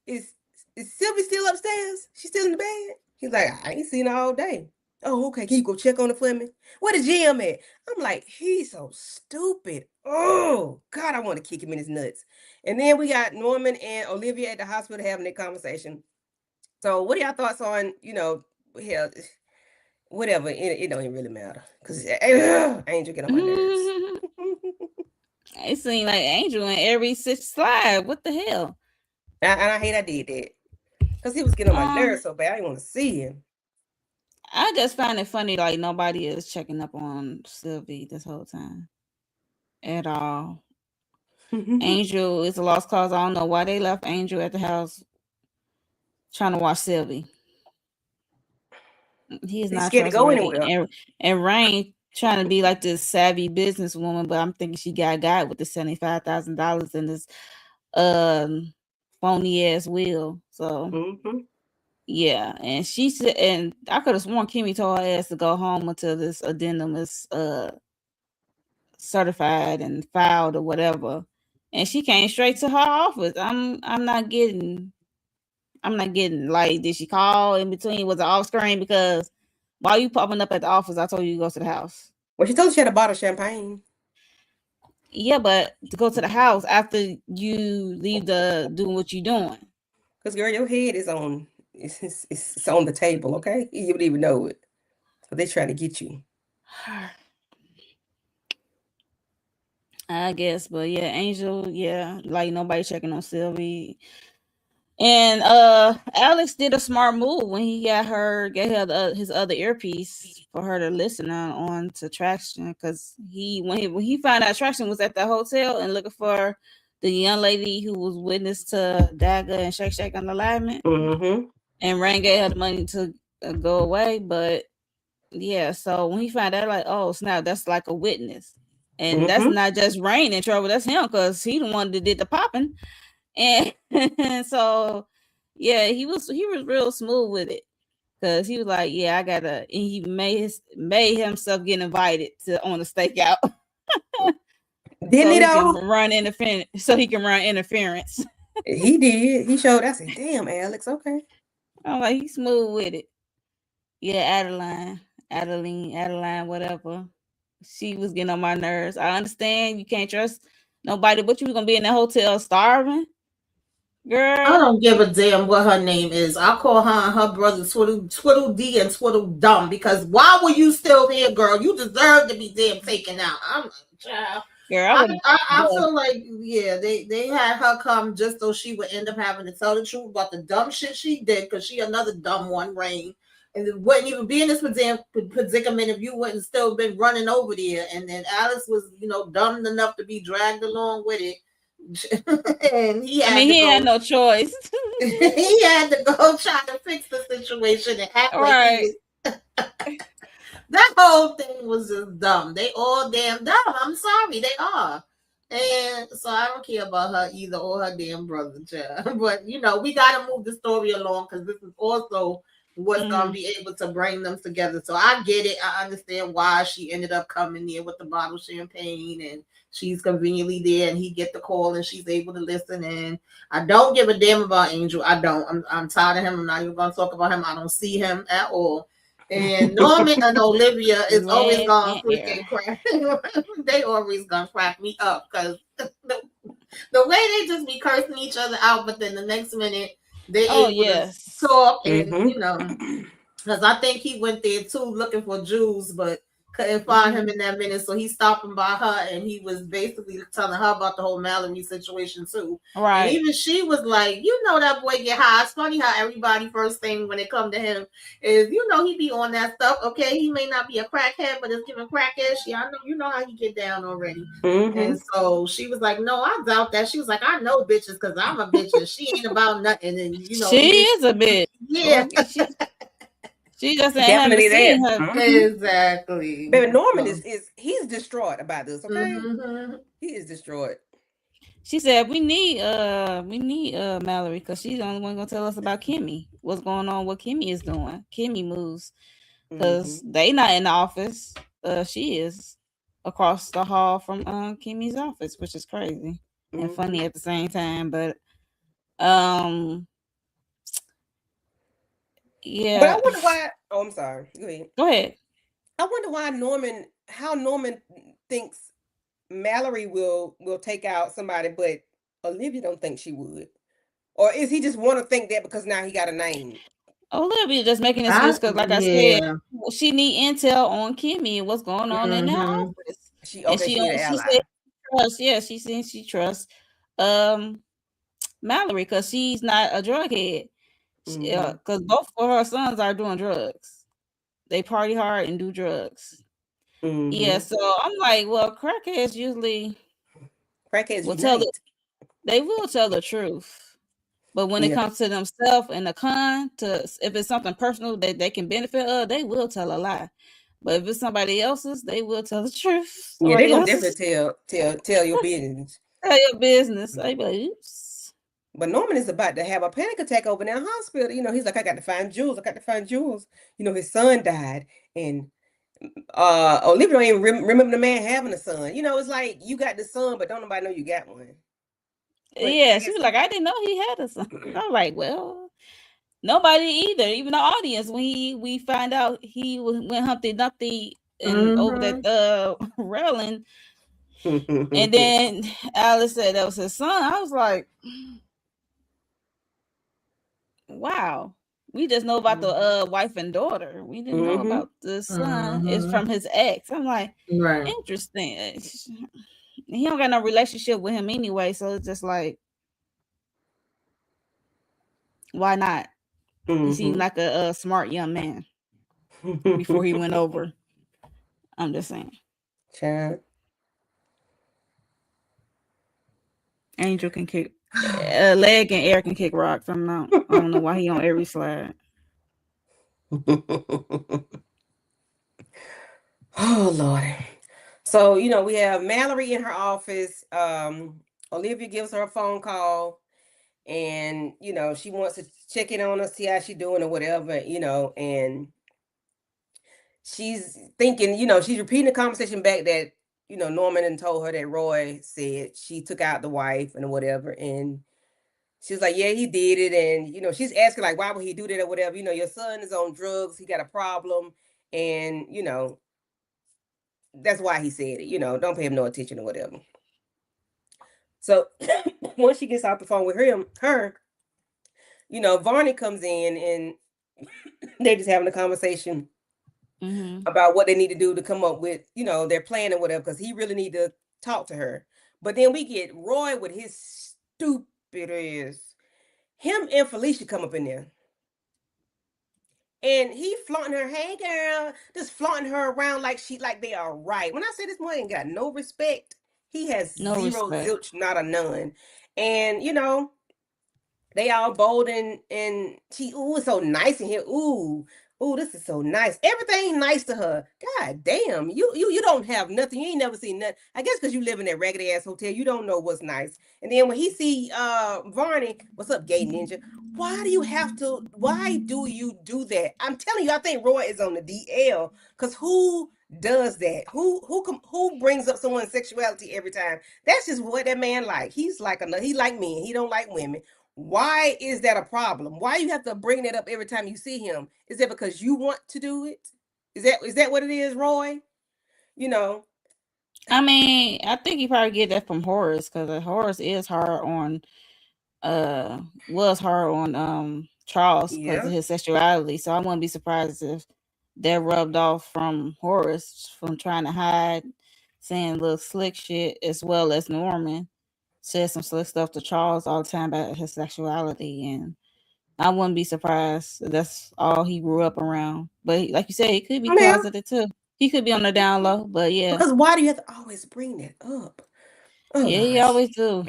Is Sylvie still upstairs? She's still in the bed? He's like, I ain't seen her all day. Oh, okay. Can you go check on it for me? Where the Jim at? I'm like, he's so stupid. Oh, God, I want to kick him in his nuts. And then we got Norman and Olivia at the hospital having that conversation. So what are y'all thoughts on, hell, whatever. It don't even really matter. Because Angel get on my nerves. It seemed like Angel in every slide. What the hell? And I hate I did that. Because he was getting on my nerves so bad. I didn't want to see him. I just find it funny, like nobody is checking up on Sylvie this whole time at all. Angel is a lost cause. I don't know why they left Angel at the house trying to watch Sylvie. He is He's not scared to go trustworthy. anywhere. And Rain trying to be like this savvy businesswoman, but I'm thinking she got with the $75,000 in this phony ass will. So yeah, and she said, and I could have sworn Kimmie told her ass to go home until this addendum is certified and filed or whatever. And she came straight to her office. I'm not getting like, did she call in between? Was it off screen? Because while you popping up at the office, I told you to go to the house. Well, she told us she had a bottle of champagne. Yeah, but to go to the house after you leave doing what you're doing. Because girl, your head is on it's on the table, okay? You wouldn't even know it. So they're trying to get you. I guess, but yeah, Angel, yeah, like nobody checking on Sylvie. And Alex did a smart move when he gave her his other earpiece for her to listen on to Traction, because when he found out Traction was at the hotel and looking for the young lady who was witness to Dagger and Shake Shake on alignment, and Rain gave her the money to go away. But yeah, so when he found out, like, oh snap, that's like a witness, and that's not just Rain in trouble, that's him, because he the one that did the popping. And so yeah, he was real smooth with it, because he was like, yeah, I gotta, and he made himself get invited on the stakeout. Didn't he though? So he can run interference. He did. He showed. I said, damn, Alex, okay. I'm like, he's smooth with it. Yeah, Adeline, whatever. She was getting on my nerves. I understand you can't trust nobody, but you gonna be in the hotel starving? Girl, I don't give a damn what her name is. I call her and her brother Twiddle D and Twiddle Dumb, because why were you still here, girl? You deserve to be damn taken out. I'm like, child. Girl, I feel like, yeah, they had her come just so she would end up having to tell the truth about the dumb shit she did, because she another dumb one, Rain. And it wouldn't even be in this predicament if you wouldn't still been running over there. And then Alice was, dumb enough to be dragged along with it. And he had no choice. He had to go try to fix the situation and act like he was. That whole thing was just dumb. They all damn dumb. I'm sorry, they are. And so I don't care about her either, or her damn brother, child. But we gotta move the story along, because this is also what's gonna be able to bring them together. So I get it. I understand why she ended up coming there with the bottle of champagne, and she's conveniently there, and he get the call, and she's able to listen. And I don't give a damn about Angel. I don't. I'm tired of him. I'm not even gonna talk about him. I don't see him at all. And Norman and Olivia is always gonna freaking crack. They always gonna crack me up, because the way they just be cursing each other out, but then the next minute they talk, and because I think he went there too looking for Jules, but couldn't find him in that minute, so he's stopping by her, and he was basically telling her about the whole Mallory situation too. Right. And even she was like, that boy get high. It's funny how everybody first thing when it come to him is, he be on that stuff. Okay, he may not be a crackhead, but it's giving crackhead. I know how he get down already. And so she was like, no, I doubt that. She was like, I know bitches, because I'm a bitch, and she ain't about nothing. And she is a bitch. Yeah. She just definitely there. Exactly. Baby, Norman he's distraught about this, okay? He is distraught. She said we need Mallory, because she's the only one gonna tell us about Kimmie. What's going on, what Kimmie is doing. Kimmie moves. Because they not in the office. She is across the hall from Kimmie's office, which is crazy and funny at the same time. But yeah. But I wonder why. Oh, I'm sorry. Go ahead. I wonder why how Norman thinks Mallory will take out somebody, but Olivia don't think she would. Or is he just want to think that because now he got a name? Olivia just making excuse, because like I said, she need intel on Kimmie and what's going on in that office. She trusts Mallory, because she's not a drug head. Mhm. Because both of her sons are doing drugs. They party hard and do drugs. Yeah, Mhm. so I'm like, well, crackheads usually Crackheads will tell unite. they will tell the truth. But when it Yeah. comes to themselves and the con, to if it's something personal that they can benefit of, they will tell a lie. But if it's somebody else's, they will tell the truth. Yeah, they're Somebody gonna else's, definitely tell your business. tell your business. I be like, oops. But Norman is about to have a panic attack over in that hospital. He's like, I got to find Jules. I got to find Jules. His son died, and Olivia don't even remember the man having a son. It's like you got the son, but don't nobody know you got one. But Yeah, I she guess was like, I didn't know he had a son. I'm like, well, nobody either. Even the audience, when we find out he went Humpty Dumpty and over Mhm. that railing, and then Alice said that was his son. I was like, wow. We just know about the wife and daughter. We didn't know Mhm. about the son. It's Mhm. from his ex. I'm like, Right. interesting. He don't got no relationship with him anyway, so it's just like, why not? He seemed Mhm. like a smart young man before he went over. I'm just saying. Child. Angel can kick a leg and air can kick rocks. I don't know why he on every slide. Oh Lord. So, we have Mallory in her office. Olivia gives her a phone call, and she wants to check in on her, see how she doing or whatever, and she's thinking, she's repeating the conversation back that, Norman and told her that Roy said she took out the wife and whatever. And she was like, yeah, he did it. And, she's asking, like, why would he do that or whatever? Your son is on drugs. He got a problem. And, that's why he said it. Don't pay him no attention or whatever. So once she gets off the phone with her, Varney comes in and they're just having a conversation about what they need to do to come up with, their plan or whatever, because he really need to talk to her. But then we get Roy with his stupid ass. Him and Felicia come up in there. And he flaunting her, hey girl, just flaunting her around like they are right. When I say this boy ain't got no respect, he has No zero respect. zilch, not a none. And they all bold and she, ooh, it's so nice in here. Ooh, this is so nice. Everything nice to her. God damn, you don't have nothing. You ain't never seen nothing. I guess because you live in that raggedy ass hotel, you don't know what's nice. And then when he see Varney, what's up, gay ninja? Why do you do that? I'm telling you, I think Roy is on the DL. Cause who does that? Who brings up someone's sexuality every time? That's just what that man like. He's like he like men. He don't like women. Why is that a problem? Why you have to bring that up every time you see him? Is that because you want to do it? Is that what it is, Roy? You know. I mean, I think he probably get that from Horace because Horace is hard on was hard on Charles because of Yeah. his sexuality. So I wouldn't be surprised if that rubbed off from Horace from trying to hide, saying little slick shit, as well as Norman said some slick stuff to Charles all the time about his sexuality, and I wouldn't be surprised if that's all he grew up around. But like you said, he could be Yeah. closeted too. He could be on the down low, but yeah. Because why do you have to always bring that up? Oh Yeah, he gosh. always do.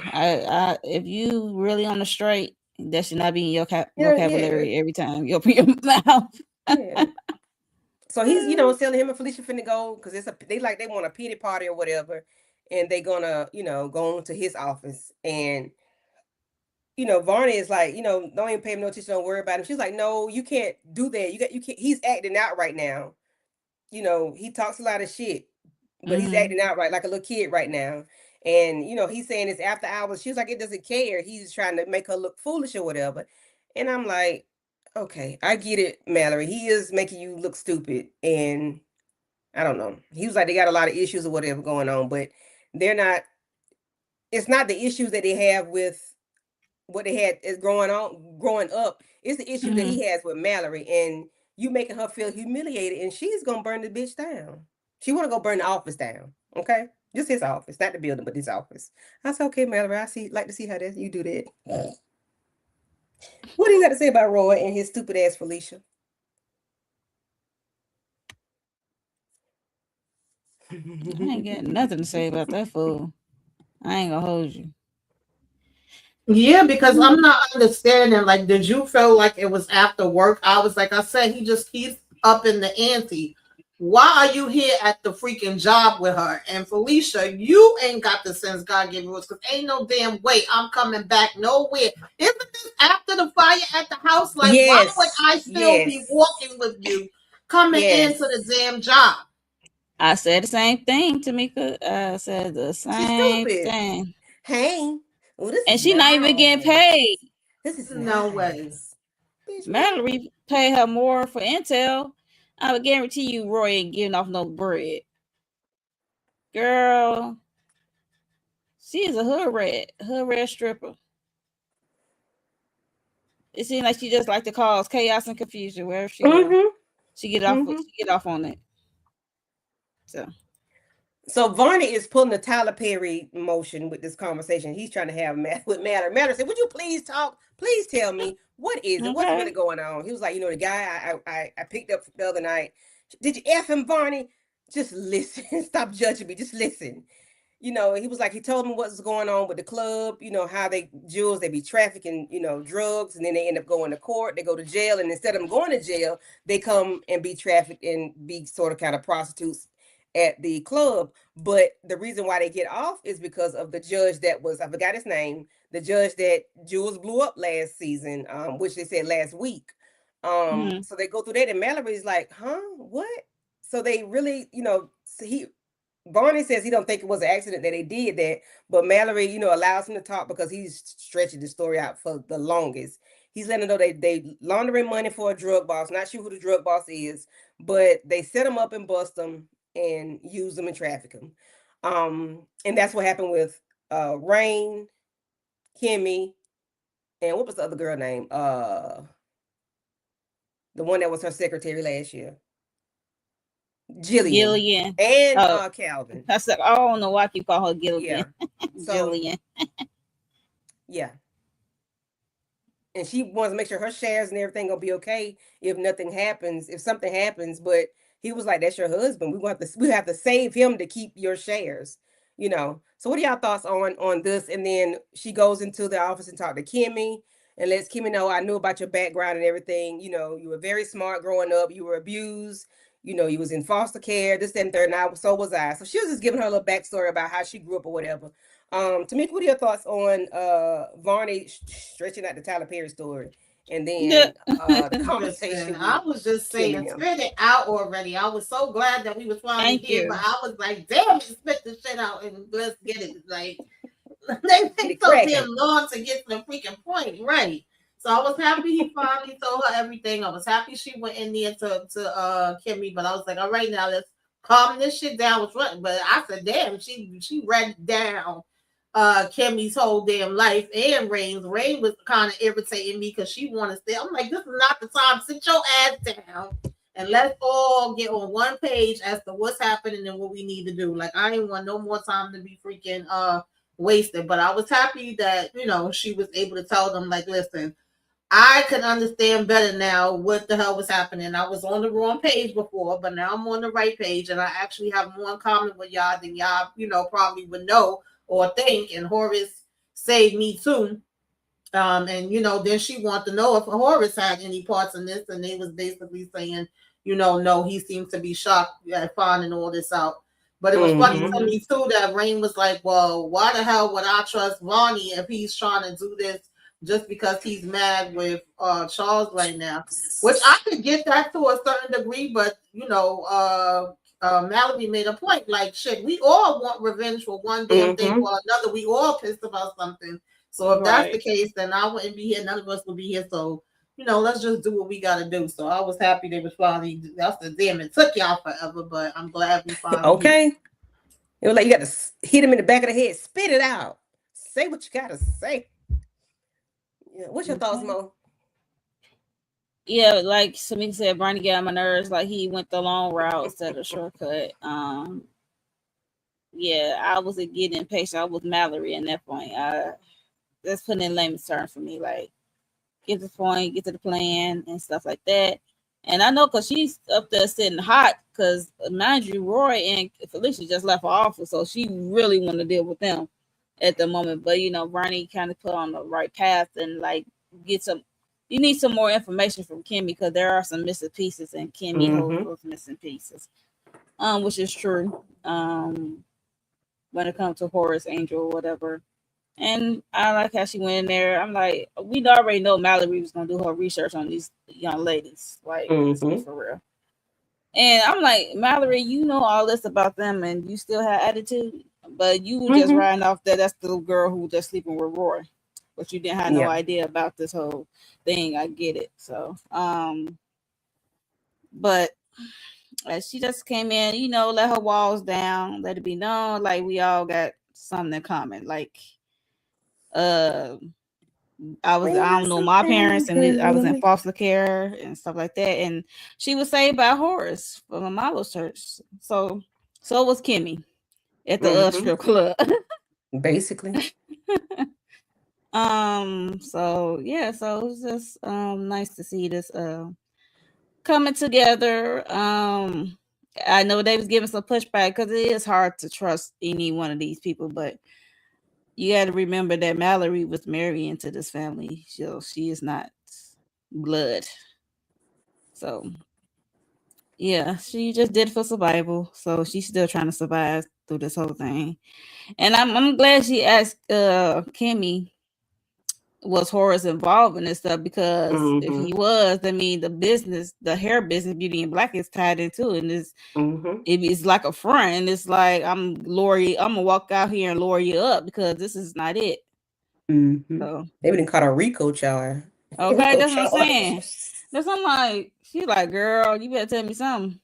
If you really on the straight, that should not be in your Yeah, yeah, vocabulary every time you open your mouth. yeah. So he's, telling him and Felicia finna go because they want a pity party or whatever, and they gonna, go into his office. And Varney is like, don't even pay him no attention, don't worry about him. She's like, no, you can't do that. You can't. He's acting out right now. He talks a lot of shit, but he's Mm-hmm. acting out right like a little kid right now. And he's saying it's after hours. She was like, it doesn't care. He's trying to make her look foolish or whatever. And I'm like, okay, I get it, Mallory. He is making you look stupid. And I don't know. He was like, they got a lot of issues or whatever going on, but they're not, it's not the issues that they have with what they had is growing up. It's the issues that Mm-hmm. he has with Mallory, and you making her feel humiliated, and she's gonna burn the bitch down. She wanna go burn the office down. Okay, just his office, not the building, but his office. I said, okay, Mallory, like to see how that you do that. What do you got to say about Roy and his stupid ass Felicia? I ain't got nothing to say about that fool. I ain't gonna hold you. Yeah, because I'm not understanding. Like, did you feel like it was after work hours? Like I said, he just keeps up in the ante. Why are you here at the freaking job with her? And Felicia, you ain't got the sense God gave you because ain't no damn way I'm coming back nowhere. Isn't this after the fire at the house? Like, why would Yes, I still be yes, walking with you coming into yes. the damn job? I said the same thing, Tamika. I said the She's same stupid. thing. Hey, oh, this And is she not even getting nice. paid. This is No way. nice. Bitch, what? Mallory paid her more for intel. I would guarantee you Roy ain't giving off no bread. Girl, she is a hood red stripper. It seems like she just like to cause chaos and confusion wherever she go. Mm-hmm. She get off. Mm-hmm. She get off on it. So So Varney is pulling the Tyler Perry motion with this conversation. He's trying to have with Matter. Matter said, "Would you please talk? Please tell me what is it? What's really okay. going on?" He was like, "You know, the guy I picked up the other night. Did you f him, Varney? Just listen. Stop judging me. Just listen." You know, he was like, he told him what's going on with the club, you know, how they, Jules, they be trafficking, you know, drugs, and then they end up going to court, they go to jail, and instead of them going to jail, they come and be trafficked and be sort of kind of prostitutes at the club. But the reason why they get off is because of the judge that was, I forgot his name, the judge that Jules blew up last season, which they said last week. Mm-hmm. So they go through that, and Mallory's like, huh, what? So they really, you know, so Barney says he don't think it was an accident that they did that, but Mallory, you know, allows him to talk because he's stretching the story out for the longest. He's letting them know they laundering money for a drug boss. Not sure who the drug boss is, but they set him up and bust him and use them and traffic him. And that's what happened with Rain, Kimmie, and what was the other girl name? The one that was her secretary last year, Jillian, Gillian. and Oh, Calvin. I said I don't know why I keep calling her Yeah. Gilligan. So Gillian. yeah, and she wants to make sure her shares and everything gonna be okay if nothing happens, if something happens. But he was like, "That's your husband. We have to save him to keep your shares." You know. So what are y'all thoughts on this? And then she goes into the office and talk to Kimmie and lets Kimmie know, "I knew about your background and everything. You know, you were very smart growing up. You were abused. You know, you was in foster care. This, that, and third. And so was I." So she was just giving her a little backstory about how she grew up or whatever. Tamika, what are your thoughts on Varney stretching out the Tyler Perry story, and then the Listen, conversation I with was just Kim and saying, him? spit it out already. I was so glad that we was finally Thank here, but you. I was like, damn it, spit the shit out and let's get it. Like, they Get take it so damn cracking. long to get to the freaking point, right? So I was happy he finally told her everything. I was happy she went in there to Kimmie, but I was like, all right, now let's calm this shit down. But I said, damn, she read down Kimmie's whole damn life and Rain's. Rain was kind of irritating me because she wanted to stay. I'm like, this is not the time. Sit your ass down and let's all get on one page as to what's happening and what we need to do. Like, I ain't want no more time to be freaking wasted. But I was happy that, you know, she was able to tell them, like, listen, I can understand better now what the hell was happening. I was on the wrong page before, but now I'm on the right page, and I actually have more in common with y'all than y'all, you know, probably would know or think. And Horace saved me too. And you know, then she wanted to know if Horace had any parts in this, and they was basically saying, you know, no, he seems to be shocked at finding all this out. But it was funny to Mm-hmm. me too that Rain was like, well, why the hell would I trust Ronnie if he's trying to do this just because he's mad with Charles right now? Which I could get that to a certain degree, but you know, Mallory made a point. Like, shit, we all want revenge for one damn thing Mm-hmm. or another. We all pissed about something. So if that's the Right. case, then I wouldn't be here. None of us would be here. So, you know, let's just do what we got to do. So I was happy they was finally. That's the damn. It took y'all forever, but I'm glad we finally here. Okay. It was like you got to hit him in the back of the head. Spit it out. Say what you gotta say. Yeah. What's your thoughts, Okay. Mo? Yeah, like Samika said, Barney got on my nerves. Like he went the long route instead of the shortcut. Yeah, I wasn't getting impatient. I was Mallory at that point. That's putting in layman's terms for me. Like, get to the point, get to the plan, and stuff like that. And I know because she's up there sitting hot because, mind you, Roy and Felicia just left her office, so she really want to deal with them at the moment. But Bernie kind of put on the right path and like get some. You need some more information from Kimmie because there are some missing pieces, and Kimmie holds those missing pieces, which is true. When it comes to Horace, Angel, whatever. And I like how she went in there. I'm like, we already know Mallory was gonna do her research on these young ladies. Like, let's be for real. And I'm like, Mallory, you know all this about them, and you still have attitude, but you were just riding off that that's the girl who was just sleeping with Roy, but you didn't have no idea about this whole thing. I get it. So, but she just came in, let her walls down, let it be known, like we all got something in common. Like, I don't know my parents, and I was in foster care and stuff like that, and she was saved by Horace from a model church. So was Kimmie at the strip club, basically. So yeah, so it was just nice to see this coming together. I know they was giving some pushback because it is hard to trust any one of these people, but you got to remember that Mallory was married into this family, so she is not blood. So yeah, she just did it for survival. So she's still trying to survive through this whole thing. And I'm glad she asked Kimmie, was Horace involved in this stuff, because if he was, I mean, the hair business, Beauty and Black, is tied into it, and it's like a front, and it's like I'm gonna walk out here and lower you up because this is not it. So they didn't call her Rico child. Okay, that's what I'm saying. That's what I'm like. She's like, girl, you better tell me something.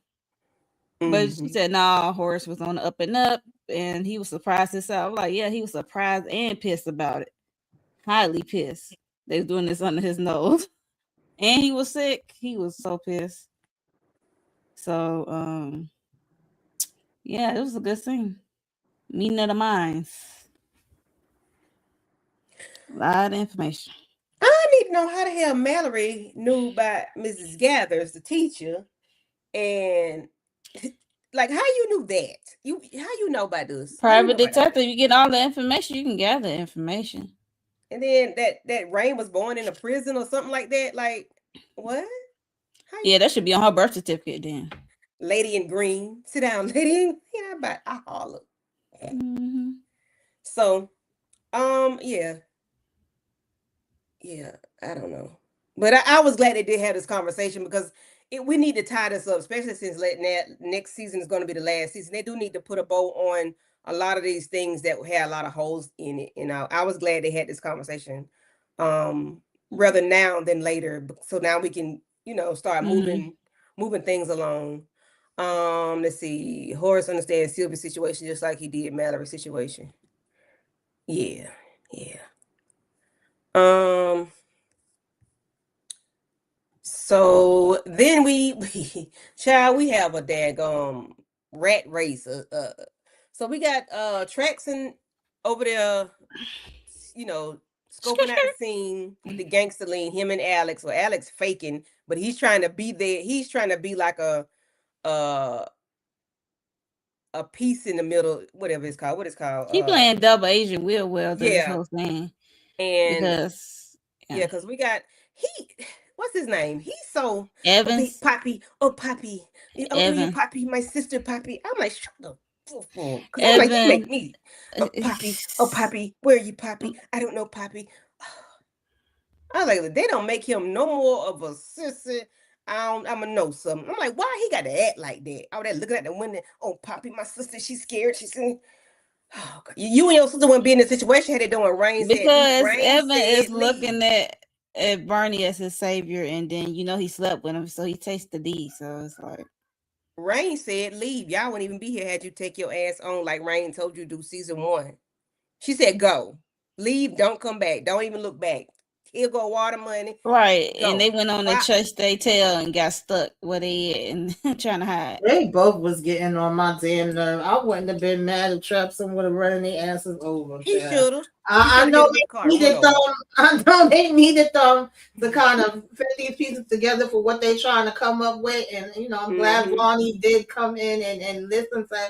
But she said, nah, Horace was on the up and up, and he was surprised himself. I'm like, yeah, he was surprised and pissed about it. Highly pissed. They was doing this under his nose. And he was sick. He was so pissed. So, yeah, it was a good scene. Meeting of the minds. A lot of information. I need to know how the hell Mallory knew about Mrs. Gathers, the teacher, and like how you knew that? How you know about this? Private detective, you get all the information, you can gather information. And then that Rain was born in a prison or something like that. Like what? Yeah, that should be on her birth certificate then. Lady in green, sit down, lady in green. I holler. So, yeah, I don't know, but I was glad they did have this conversation because we need to tie this up, especially since next season is going to be the last season. They do need to put a bow on a lot of these things that had a lot of holes in it. I was glad they had this conversation, rather now than later. So now we can, start moving things along. Let's see. Horace understands Sylvia's situation just like he did Mallory's situation. Yeah. So then we have a daggone rat race. So we got Traxon over there, scoping out the scene with the gangster lean, him and Alex, or Alex faking, but he's trying to be there. He's trying to be like a piece in the middle, whatever it's called. What it's called? He playing double agent real well through this whole thing. And because we got what's his name? He's so Evans. Poppy. Oh, Poppy. Oh, Poppy, my sister Poppy. I'm like, shut up. Because I'm like, you make me. Oh, Poppy. Oh, Poppy. Where are you, Poppy? I don't know, Poppy. I was like, they don't make him no more of a sissy. I'm gonna know something. I'm like, why he got to act like that? Oh, that looking at the window. Oh, Poppy, my sister, she's scared. She's saying, oh, God. You and your sister wouldn't be in the situation had they doing Rain because said, Evan is looking at Barney as his savior, and then he slept with him, so he tastes the D. So it's like Rain said, leave. Y'all wouldn't even be here had you take your ass on like Rain told you to do season 1. She said, go. Leave, don't come back. Don't even look back. Here go water money. Right, Go. and they went on the Bop. church they tell and got stuck where they at and trying to hide. They both was getting on my damn nerve. I wouldn't have been mad if Trapson would have run their asses over. He child. should have. I know they needed them. I know they needed them to kind of fit these pieces together for what they're trying to come up with. And you know, I'm glad Vonnie did come in and listen to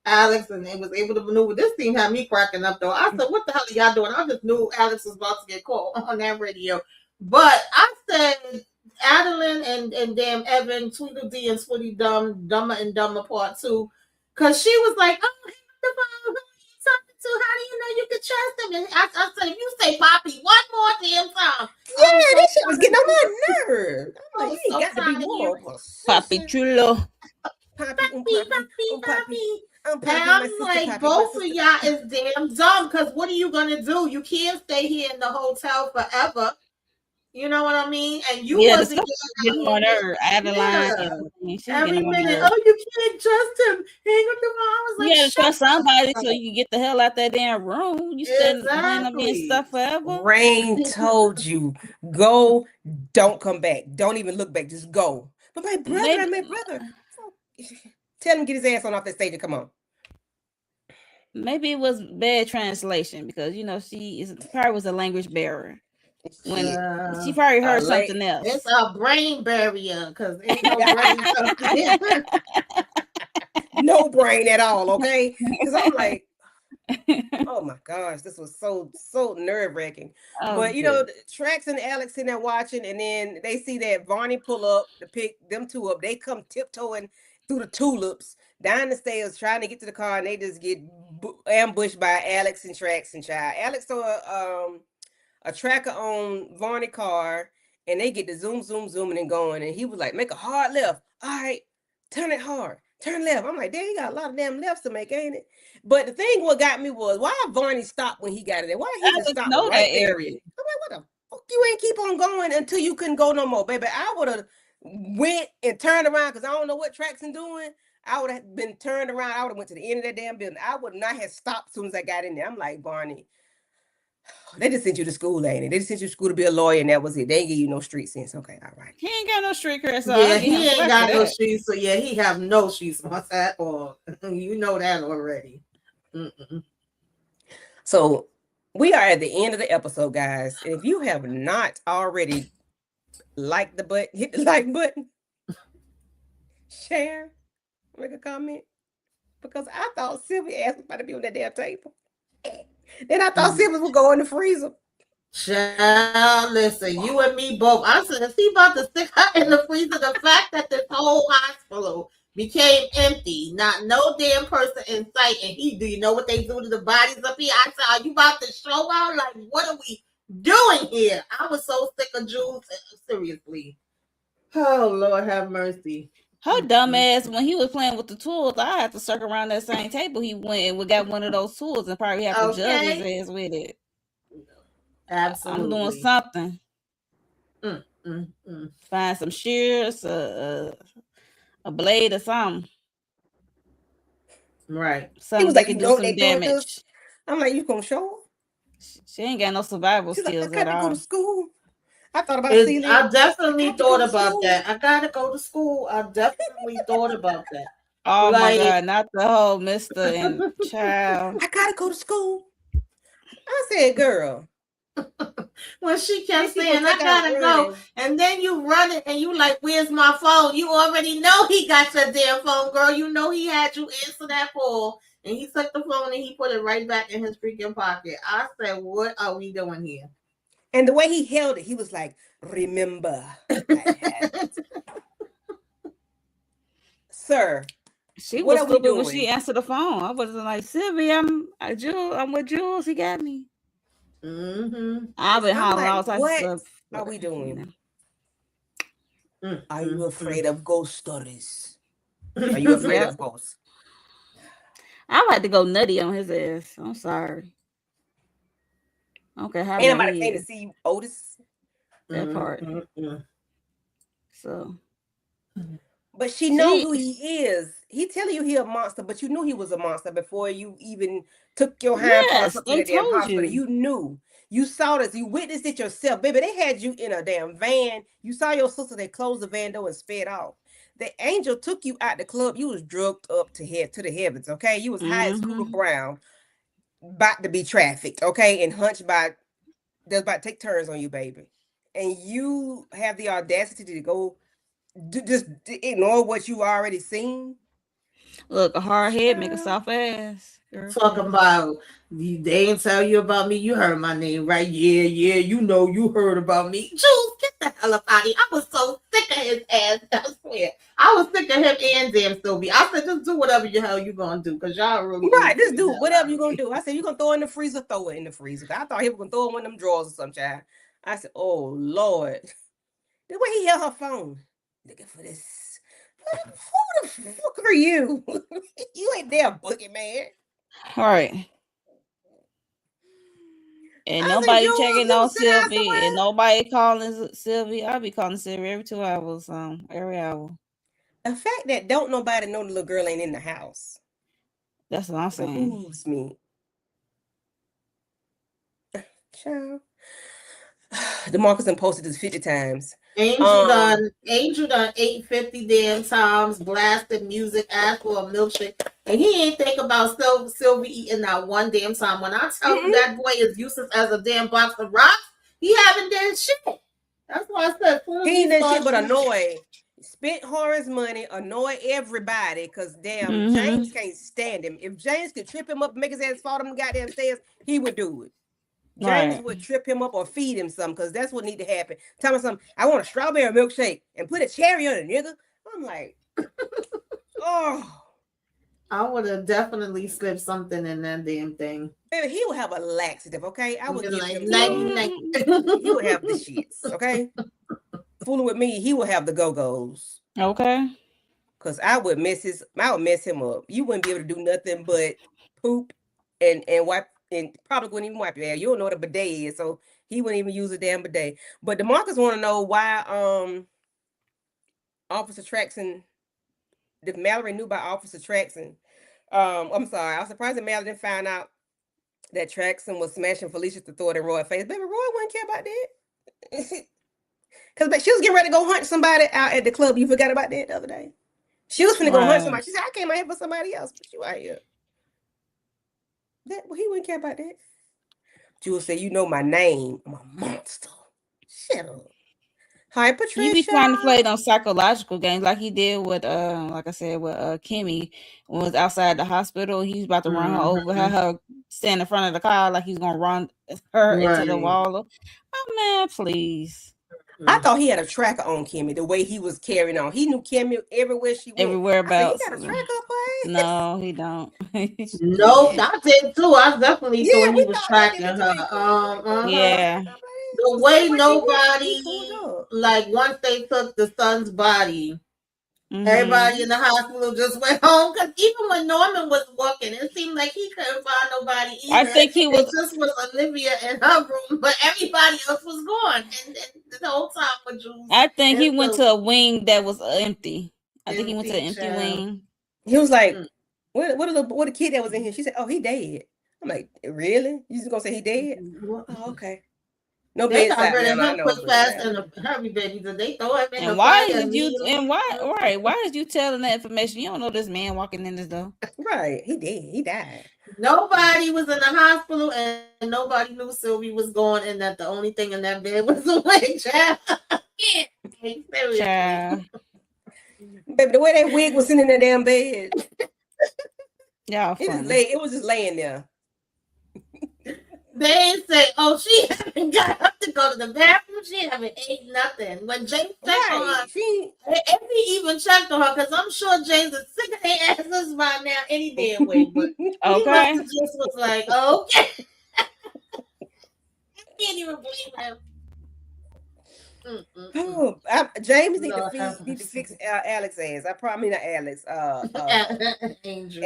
Alex and was able to maneuver. This thing had me cracking up though. I said, "What the hell are y'all doing?" I just knew Alex was about to get caught on that radio. But I said, Adeline and damn Evan, Tweedledee and Swooty Dumber and Dumber Part 2, because she was like, "Oh, hang up the phone. Who are you talking to? How do you know you can trust him?" And I said, "If you say Poppy one more damn time." Yeah, this shit was getting on my nerve. I'm like, you ain't got to be more of a Papi chulo. Poppy. And I'm like, both of y'all is damn dumb, because what are you gonna do? You can't stay here in the hotel forever. You know what I mean? And you wasn't getting on her, Adeline. Yeah. Every minute, oh, you can't trust him. Hang up the phone. I was like, you gotta trust somebody so you can get the hell out that damn room. You stand being stuck forever. Rain told you, go, don't come back. Don't even look back. Just go. But my brother. Tell him get his ass on off that stage and come on. Maybe it was bad translation because you know she probably was a language barrier. When she probably heard something else. It's a brain barrier because ain't no brain. No brain at all, okay? Because I'm like, oh my gosh, this was so nerve-wracking. But you know, Trax and Alex in there watching, and then they see that Vonnie pull up to pick them two up. They come tiptoeing through the tulips down the stairs trying to get to the car, and they just get ambushed by Alex and Trax and Child. Alex saw a tracker on Vonnie car, and they get the zooming and going, and he was like, make a hard left. All right, turn it hard. Turn left. I'm like, damn, you got a lot of damn lefts to make, ain't it? But the thing what got me was, why Vonnie stopped when he got in there? Why he just stopped right that area? I'm like, what the fuck? You ain't keep on going until you couldn't go no more, baby. I would have went and turned around because I don't know what Traxon doing. I would have been turned around. I would have went to the end of that damn building. I would not have stopped as soon as I got in there. I'm like, Barney, they just sent you to school, ain't it? They just sent you to school to be a lawyer, and that was it. They ain't give you no street sense. Okay, all right. He ain't got no street cred. Yeah, he ain't got no streets. So yeah, he have no streets at all. You know that already. So we are at the end of the episode, guys. And if you have not already liked the button, hit the like button, share, make a comment, because I thought Sylvia asked me to be on that damn table. Then I thought Sylvia would go in the freezer. Child, listen, you and me both. I said, is he about to stick her in the freezer? The fact that this whole hospital became empty, not no damn person in sight, and do you know what they do to the bodies up here? I said, are you about to show out? Like, what are we doing here? I was so sick of Jules. Seriously. Oh, Lord have mercy. Her dumb ass, when he was playing with the tools, I had to circle around that same table. He went and we got one of those tools and probably have to judge his ass with it. Absolutely. I'm doing something. Find some shears, a blade or something. Right. Something that can do some damage. I'm like, you gonna show her? She ain't got no survival skills at all. Go to school. I thought about stealing. I definitely thought about that. I gotta go to school. I definitely thought about that. Oh my God, not the whole Mr. and child. I gotta go to school. I said, girl. When she kept saying, I gotta go, and then you run it and you like, where's my phone? You already know he got your damn phone, girl. You know he had you answer that call, and he took the phone and he put it right back in his freaking pocket. I said, what are we doing here? And the way he held it, he was like, remember. Sir, she was stupid when she answered the phone. I wasn't like, Sylvia, I'm with Jules. He got me. I've been hollering all types of stuff. What are we doing? Are you afraid of ghost stories? Are you afraid of ghosts? I had to go nutty on his ass. I'm sorry. Okay, how anybody came to see you, Otis? That part. So, but she knows who he is. He telling you he a monster, but you knew he was a monster before you even took your hand. Yes, they told you. You knew. You saw this. You witnessed it yourself, baby. They had you in a damn van. You saw your sister. They closed the van door and sped off. The angel took you out the club. You was drugged up to the heavens. Okay, you was high as Scooter Brown, about to be trafficked. Okay, and hunched by. They're about to take turns on you, baby. And you have the audacity to go just ignore what you already seen. Look, a hard head make a soft ass. Girl, Talking about they ain't tell you about me. You heard my name, right? Yeah, yeah. You know you heard about me. Jules, get the hell up out of here. I was so sick of his ass. I swear. I was sick of him and damn Sylvie. I said, just do whatever the hell you gonna do, because y'all really Right, just do whatever you gonna do. I said, you gonna throw it in the freezer, throw it in the freezer. I thought he was gonna throw it in one of them drawers or some child. I said, oh Lord. The way he held her phone. Looking for this. Who the fuck are you? You ain't damn boogeyman. all right. And I said, nobody Jules, checking you on sit down Sylvie, and somewhere. nobody calling Sylvie. I'll be calling Sylvie every 2 hours, every hour. The fact that don't nobody know the little girl ain't in the house That's what I'm saying. behooves me. Child. DeMarcus done posted this 50 times. Angel done 850 damn times, blasted music, asked for a milkshake, and he ain't think about Sylvie eating that one damn time. When I tell you that boy is useless as a damn box of rocks, he haven't done shit. That's why I said he ain't done shit but annoy. Spent Horace's money, annoy everybody, because damn James can't stand him. If James could trip him up and make his ass fall them goddamn stairs, he would do it. James would trip him up or feed him some, because that's what need to happen. Tell me something. I want a strawberry milkshake and put a cherry on it, nigga. I'm like, oh. I would have definitely slipped something in that damn thing. Baby, he would have a laxative, okay? I would give like, him some. He would have the shits, okay? Fooling with me, he would have the go-go's. Okay. Because I would mess him up. You wouldn't be able to do nothing but poop and wipe, and probably wouldn't even wipe your ass. You don't know what a bidet is, so he wouldn't even use a damn bidet. But DeMarcus want to know why Officer Traxon, if Mallory knew about Officer Traxon. I'm sorry, I was surprised that Mallory didn't find out that Traxon was smashing Felicia to throw it in Roy's face. Baby, Roy wouldn't care about that. Because she was getting ready to go hunt somebody out at the club. You forgot about that the other day. She was finna go hunt somebody. She said, I came out here for somebody else, but you out here. He wouldn't care about that. Jules said, you know my name. I'm a monster. Shut up. Hi, Patricia. You be trying to play those psychological games like he did with like I said, with Kimmie when was outside the hospital. He was about to run her over, had her stand in front of the car like he's gonna run her into the wall. Oh man, please. I thought he had a tracker on Kimmie, the way he was carrying on. He knew Kimmie everywhere she went. Everywhere about. He got a tracker, boy. No, he don't. No, I did too. I definitely thought he was tracking her. Yeah. The way nobody, like once they took the son's body, everybody in the hospital just went home. Because even when Norman was walking, it seemed like he couldn't find nobody either. I think he was. It just was Olivia in her room, but everybody else was gone. And the whole time with Jules. I think he went to a wing that was empty. I think he went to an empty wing. He was like, what the kid that was in here? She said, oh, he dead. I'm like, really? You just gonna say he dead? Oh, okay. No they bedside manner, I know. Quick, fast, and a hurry, baby. Did they throw him in and the why fire did you? And why? Right? Why did you tell them that information? You don't know this man walking in this door. Right? He did. He died. Nobody was in the hospital, and nobody knew Sylvie was gone, and that the only thing in that bed was a wig, child. Child. Baby, the way that wig was sitting in that damn bed. Y'all funny. It was just laying there. They didn't say, oh, she haven't got up to go to the bathroom. She haven't ate nothing. When James checked on her, if he even checked on her, because I'm sure James is sick of their asses by now any damn way. But he must have just was like, okay. I can't even blame him. Oh, James need to fix Alex's ass. I probably not Alex. Angel.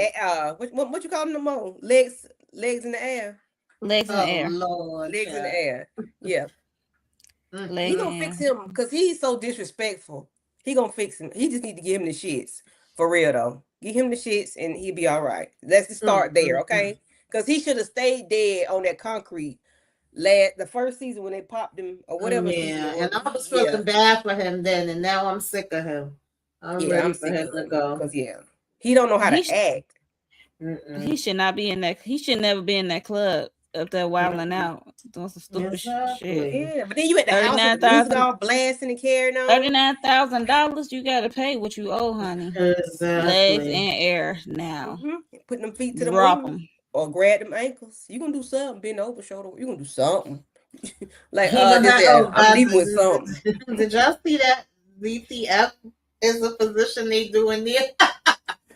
What you call them no more? Legs in the air. Legs in the air. Lord, legs in the air. Yeah. He gonna fix him because he's so disrespectful. He gonna fix him. He just need to give him the shits. For real though. Give him the shits and he'll be all right. Let's just start there, okay? Because he should have stayed dead on that concrete the first season when they popped him or whatever season Yeah, it was. and I was feeling bad for him then, and now I'm sick of him. I'm ready I'm for sick him of to him go. because he don't know how He to act. He should not be in that. He should never be in that club up there wilding out, doing some stupid shit. Exactly. Yeah, but then you at the house with the music all blasting and carrying on. $39,000. You got to pay what you owe, honey. Exactly. Legs and air now. Putting them feet to the Drop moon them. or grab them ankles. You gonna do something? Bend over, shoulder. You gonna do something? Like Even just that, I'm leaving with something. did y'all see that VTF is a position they doing there?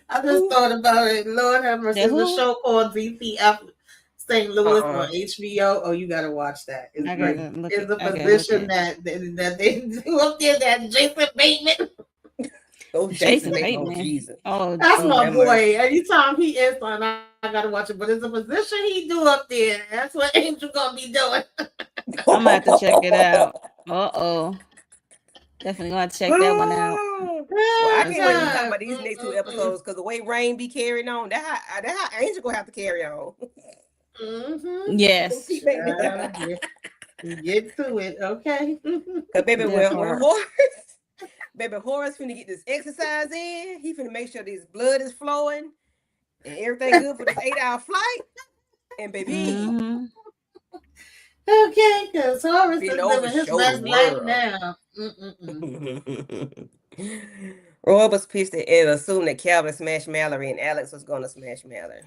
I just thought about it. Lord have mercy. There's a show called VTF St. Louis on HBO. Oh, you gotta watch that. It's great. It's a position that they do up there. That Jason Bateman. Oh, Jason Bateman. Oh, Jesus. Oh, that's my boy. Anytime he is on, I gotta watch it. But it's a position he do up there. That's what Angel gonna be doing. I'm gonna have to check it out. Definitely gonna check that one out. Well, I can't wait to talk about these next 2 episodes because the way Rain be carrying on, that how Angel gonna have to carry on. Yes. Get to it, okay? Cause baby, when Horace finna get this exercise in, he finna make sure this blood is flowing and everything good for this 8-hour flight. And baby, okay, because Horace is over living his best life now. Roy was pissed and assumed that Calvin smashed Mallory and Alex was gonna smash Mallory.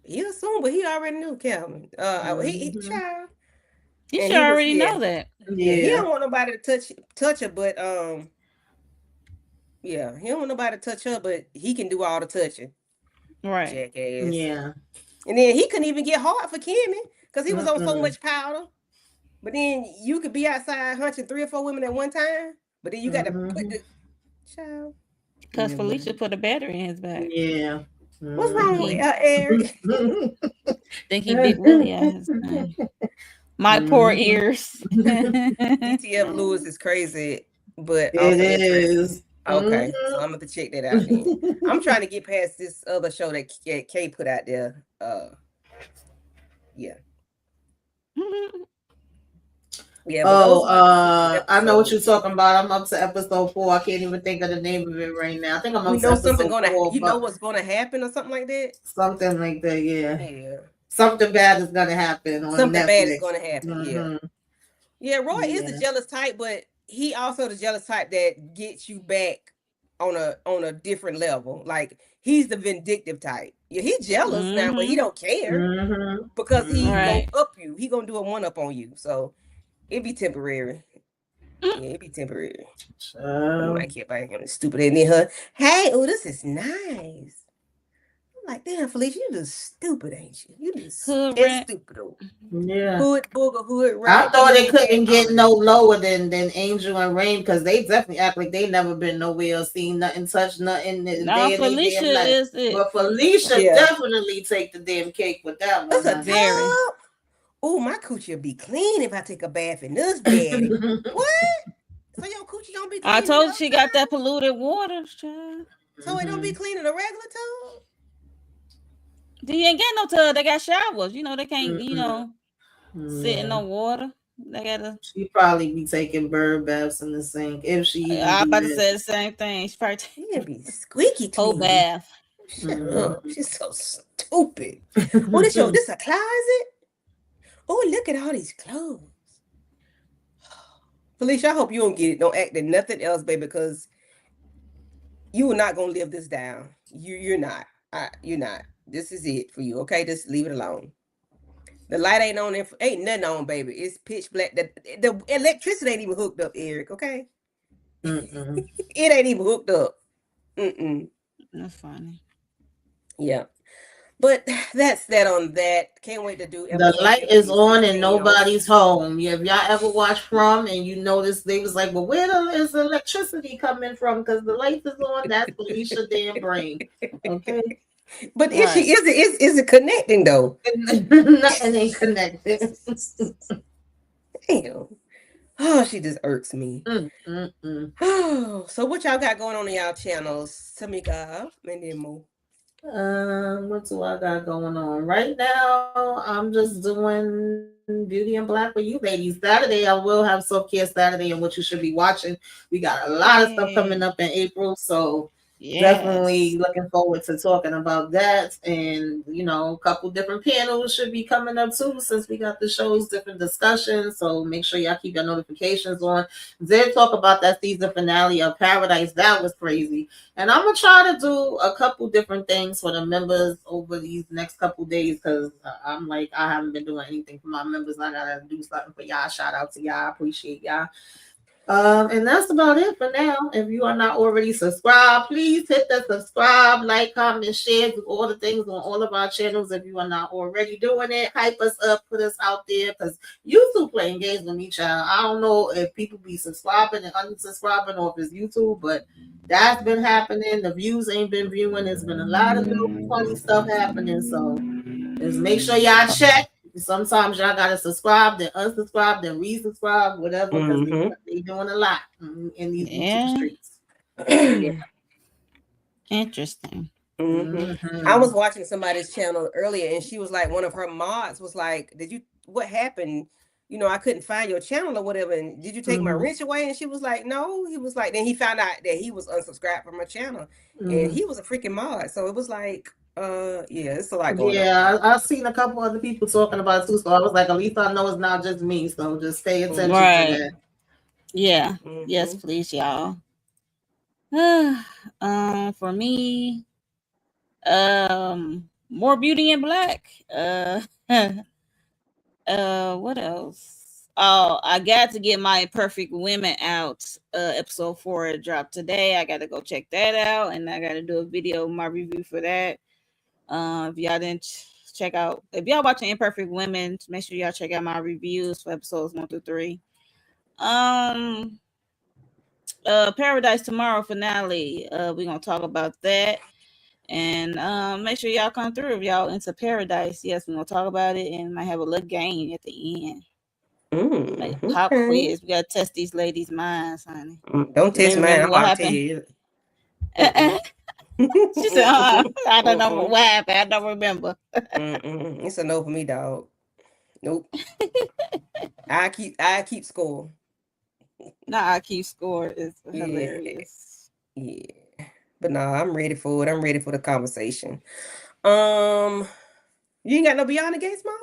He assumed, but he already knew Calvin. He child. He should already know that. Yeah, he don't want nobody to touch her, but he don't want nobody to touch her, but he can do all the touching. Right. Jackass. Yeah. And then he couldn't even get hard for Kimmie because he was on so much powder. But then you could be outside hunting 3 or 4 women at one time, but then you got to put the child. Because Felicia put a battery in his back. Yeah. What's wrong with Eric? Think he Big Willie out his name. My poor ears. DTF Lewis is crazy, but it is. Okay, so I'm gonna have to check that out then. I'm trying to get past this other show that Kay put out there. Yeah. Yeah. I know what you're talking about. I'm up to episode 4. I can't even think of the name of it right now. I think I'm up to episode 4. You know what's gonna happen or something like that? Something like that, yeah. Something bad is gonna happen on something Netflix. Bad is gonna happen, yeah. Roy is the jealous type, but he also the jealous type that gets you back on a different level. Like he's the vindictive type. Yeah, he's jealous now, but he don't care because he gonna up you. He gonna do a 1-up on you. So it be temporary. Yeah, it be temporary. I can't buy him stupid and then her. Hey, this is nice. I'm like, damn, Felicia, you just stupid, ain't you? You just stupid. Yeah. Hood booger, hood rat. I thought they couldn't get no lower than Angel and Rain because they definitely act like they never been nowhere, seen nothing, touched nothing. No, Felicia is it. But Felicia definitely take the damn cake with that one. That's a very. Oh, my coochie will be clean if I take a bath in this bed. What? So your coochie don't be clean? I told you she got that polluted water, child. So it don't be clean in a regular tub? You ain't got no tub. They got showers. You know, they can't, sit in no water. They gotta. She probably be taking bird baths in the sink if she. I'm about to say the same thing. She probably be squeaky clean. Whole bath. Shut up. She's so stupid. Oh, this a closet? Oh, look at all these clothes. Felicia, I hope you don't act in nothing else, baby, because you are not gonna live this down. You're not. You're not. This is it for you, okay? Just leave it alone. The light ain't on. Ain't nothing on, baby. It's pitch black. The electricity ain't even hooked up, Eric. Okay. It ain't even hooked up. That's funny. Yeah. But that's that on that. Can't wait to do. The light is on and nobody's home. Yeah, if y'all ever watch From and you notice they was like, well, where is the electricity coming from? Because the light is on. That's Felicia damn brain. Okay. But is it connecting though? Nothing ain't connected. Damn. Oh, she just irks me. Oh, so what y'all got going on in y'all channels? Tamika and then Mo. What do I got going on right now? I'm just doing Beauty and Black with you ladies. Saturday, I will have self care Saturday and what you should be watching. We got a lot of stuff coming Yay. up in April, so Yes. definitely looking forward to talking about that. And a couple different panels should be coming up too, since we got the shows, different discussions. So make sure y'all keep your notifications on. Did talk about that season finale of Paradise. That was crazy. And I'm gonna try to do a couple different things for the members over these next couple days because I'm like I haven't been doing anything for my members. I gotta do something for y'all. Shout out to y'all. I appreciate y'all. And that's about it for now. If you are not already subscribed, please hit the subscribe, like, comment, share, do all the things on all of our channels. If you are not already doing it, hype us up, put us out there because YouTube playing games with me, child. I don't know if people be subscribing and unsubscribing or if it's YouTube, but that's been happening. The views ain't been viewing. There's been a lot of little funny stuff happening. So just make sure y'all check. Sometimes y'all gotta subscribe, then unsubscribe, then resubscribe, whatever, because they doing a lot in these YouTube Yeah. streets. So yeah. Interesting. I was watching somebody's channel earlier, and she was like, one of her mods was like, what happened? I couldn't find your channel or whatever. And did you take my wrench away? And she was like, no. He was like, then he found out that he was unsubscribed from her channel, and he was a freaking mod. So it was like, yeah, it's a lot going on. Yeah, I've seen a couple other people talking about it too. So I was like, at least I know it's not just me. So just pay attention to Right. that. Yeah. Yes, please, y'all. For me, more Beauty in Black. What else? Oh, I got to get my Perfect Women out. Episode 4 dropped today. I got to go check that out, and I got to do a video, my review for that. If y'all didn't check out, if y'all watching Imperfect Women, make sure y'all check out my reviews for episodes 1 through 3. Paradise Tomorrow finale. We're gonna talk about that. And make sure y'all come through if y'all into Paradise. Yes, we're gonna talk about it and might have a little game at the end. Like pop quiz. We gotta test these ladies' minds, honey. Don't Do they test mine. remember I'm what about to tell happened? you. She said, I don't know what happened. I don't remember. It's a no for me, dog. Nope. I keep score. Nah, I keep score. It's hilarious. Yeah. But no, I'm ready for it. I'm ready for the conversation. You ain't got no Beyond the Gates, Mom?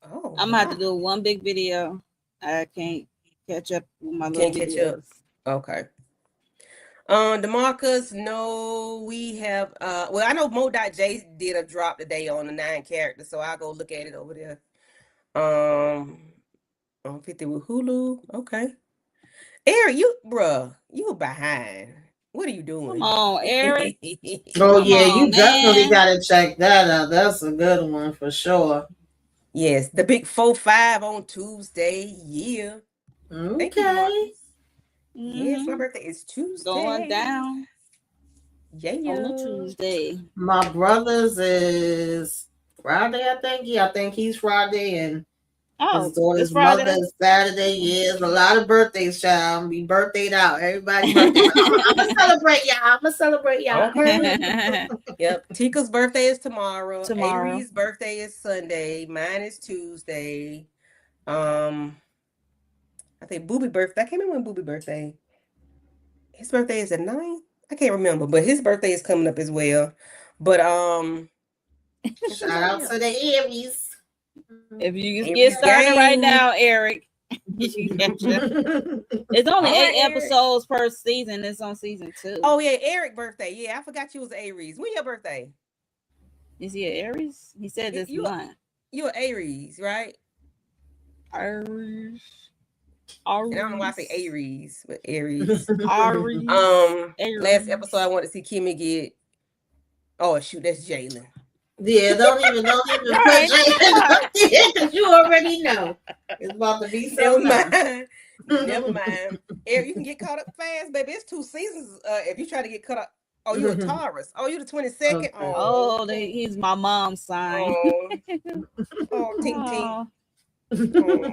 Oh, I'm gonna have to do one big video. I can't catch up with my little can't catch up. videos. Okay. DeMarcus, no, we have well, I know Mo.J did a drop today on the 9 characters, so I'll go look at it over there. On 50 with Hulu. Okay. Eric, you were behind. What are you doing? Come on, Eric. Oh Come yeah, on, you definitely man. gotta check that out. That's a good one for sure. Yes, the big 4-5 on Tuesday. Yeah. Thank you, DeMarcus. Yes, my birthday is Tuesday. Going down. Yeah. On a Tuesday. My brother's is Friday, I think. Yeah, I think he's Friday, and his daughter's mother is Saturday. Yeah, there's a lot of birthdays, child. Be birthdayed out. Everybody birthday. I'm gonna celebrate y'all. I'm gonna celebrate y'all. Okay. Yep. Tika's birthday is tomorrow. Avery's birthday is Sunday. Mine is Tuesday. I think Booby birthday. I can't remember when Booby birthday. His birthday is at 9. I can't remember, but his birthday is coming up as well. But shout out to the Aries. If you get started right now, Eric. It's only 8 episodes per season. It's on season 2. Oh yeah, Eric birthday. Yeah, I forgot you was Aries. When your birthday? Is he an Aries? He said this month. You're Aries, right? Aries. I don't know why I say Aries, but Aries. Aries. Last episode I want to see Kimmie get. Oh shoot, that's Jalen. Yeah, don't even put Jalen because you already know it's about to be so. Never mind. Eric, you can get caught up fast, baby. It's 2 seasons. If you try to get caught up. Oh, you're a Taurus. Oh, you're the 22nd. Okay. Oh, he's my mom's sign. Oh, tink. Oh.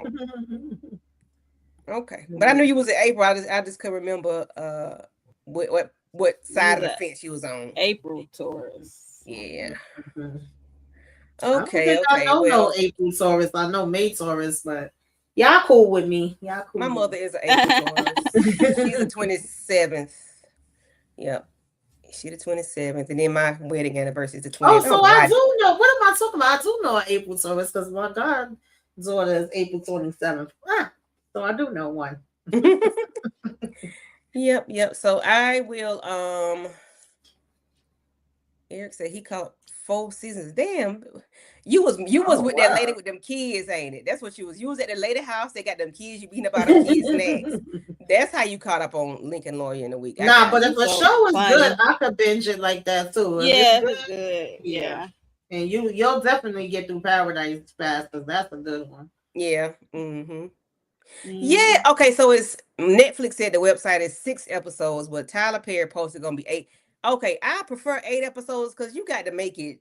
Okay, but I knew you was in April. I just couldn't remember what what side of You the fence you was on. April Taurus. Yeah. Mhm. I don't Okay, think I okay. know Well, no April Taurus. I know May Taurus, but y'all cool with me. Y'all cool. my with mother me. is an April Taurus. She's the 27th. Yep. She the 27th. And then my wedding anniversary is the 20th. Oh, so I do know. What am I talking about? I do know an April Taurus because my goddaughter is April 27th. So I do know one. Yep. So I will Eric said he caught 4 seasons. Damn. You was with that lady with them kids, ain't it? That's what you was. You was at the lady house. They got them kids. You beating up all them kids' snacks. That's how you caught up on Lincoln Lawyer in a week. Nah, but if a So show is funny. good, I could binge it like that too. If Yeah, it's it's good. Yeah. And you'll definitely get through Paradise fast because that's a good one. Yeah. Yeah. Okay. So it's Netflix said the website is 6 episodes, but Tyler Perry posted gonna be 8. Okay, I prefer 8 episodes because you got to make it.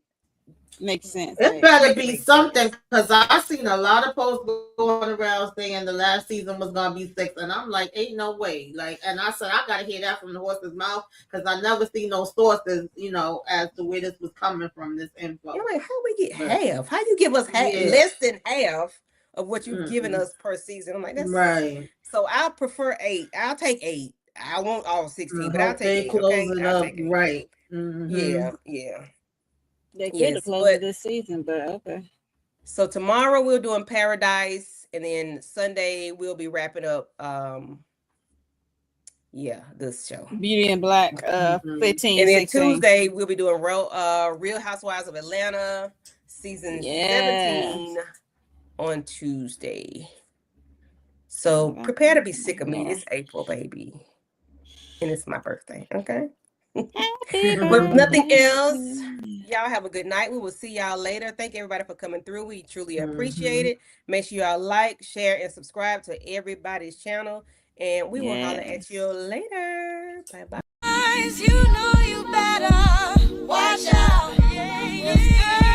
Makes sense. It better be something because I seen a lot of posts going around saying the last season was gonna be 6, and I'm like, ain't no way. Like, and I said I gotta hear that from the horse's mouth because I never seen no sources, as to where this was coming from. This info. You're like, how we get half? How you give us less than half of what you've given us per season? I'm like, that's right. So I prefer 8. I'll take 8. I want all 16, but I'll take 8. Close Okay, it I'll up take 8. right. Yeah. They could have closed it this season, but okay. So tomorrow we're doing Paradise, and then Sunday we'll be wrapping up. This show, Beauty and Black, 15, and then 16. Tuesday we'll be doing Real Housewives of Atlanta season 17 on Tuesday. So prepare to be sick of me. It's April, baby, and it's my birthday. Okay. With nothing else, y'all have a good night. We will see y'all later. Thank everybody for coming through. We truly appreciate it. Make sure y'all like, share, and subscribe to everybody's channel. And we will holler at you later. Bye-bye. You know you better watch out. Yeah.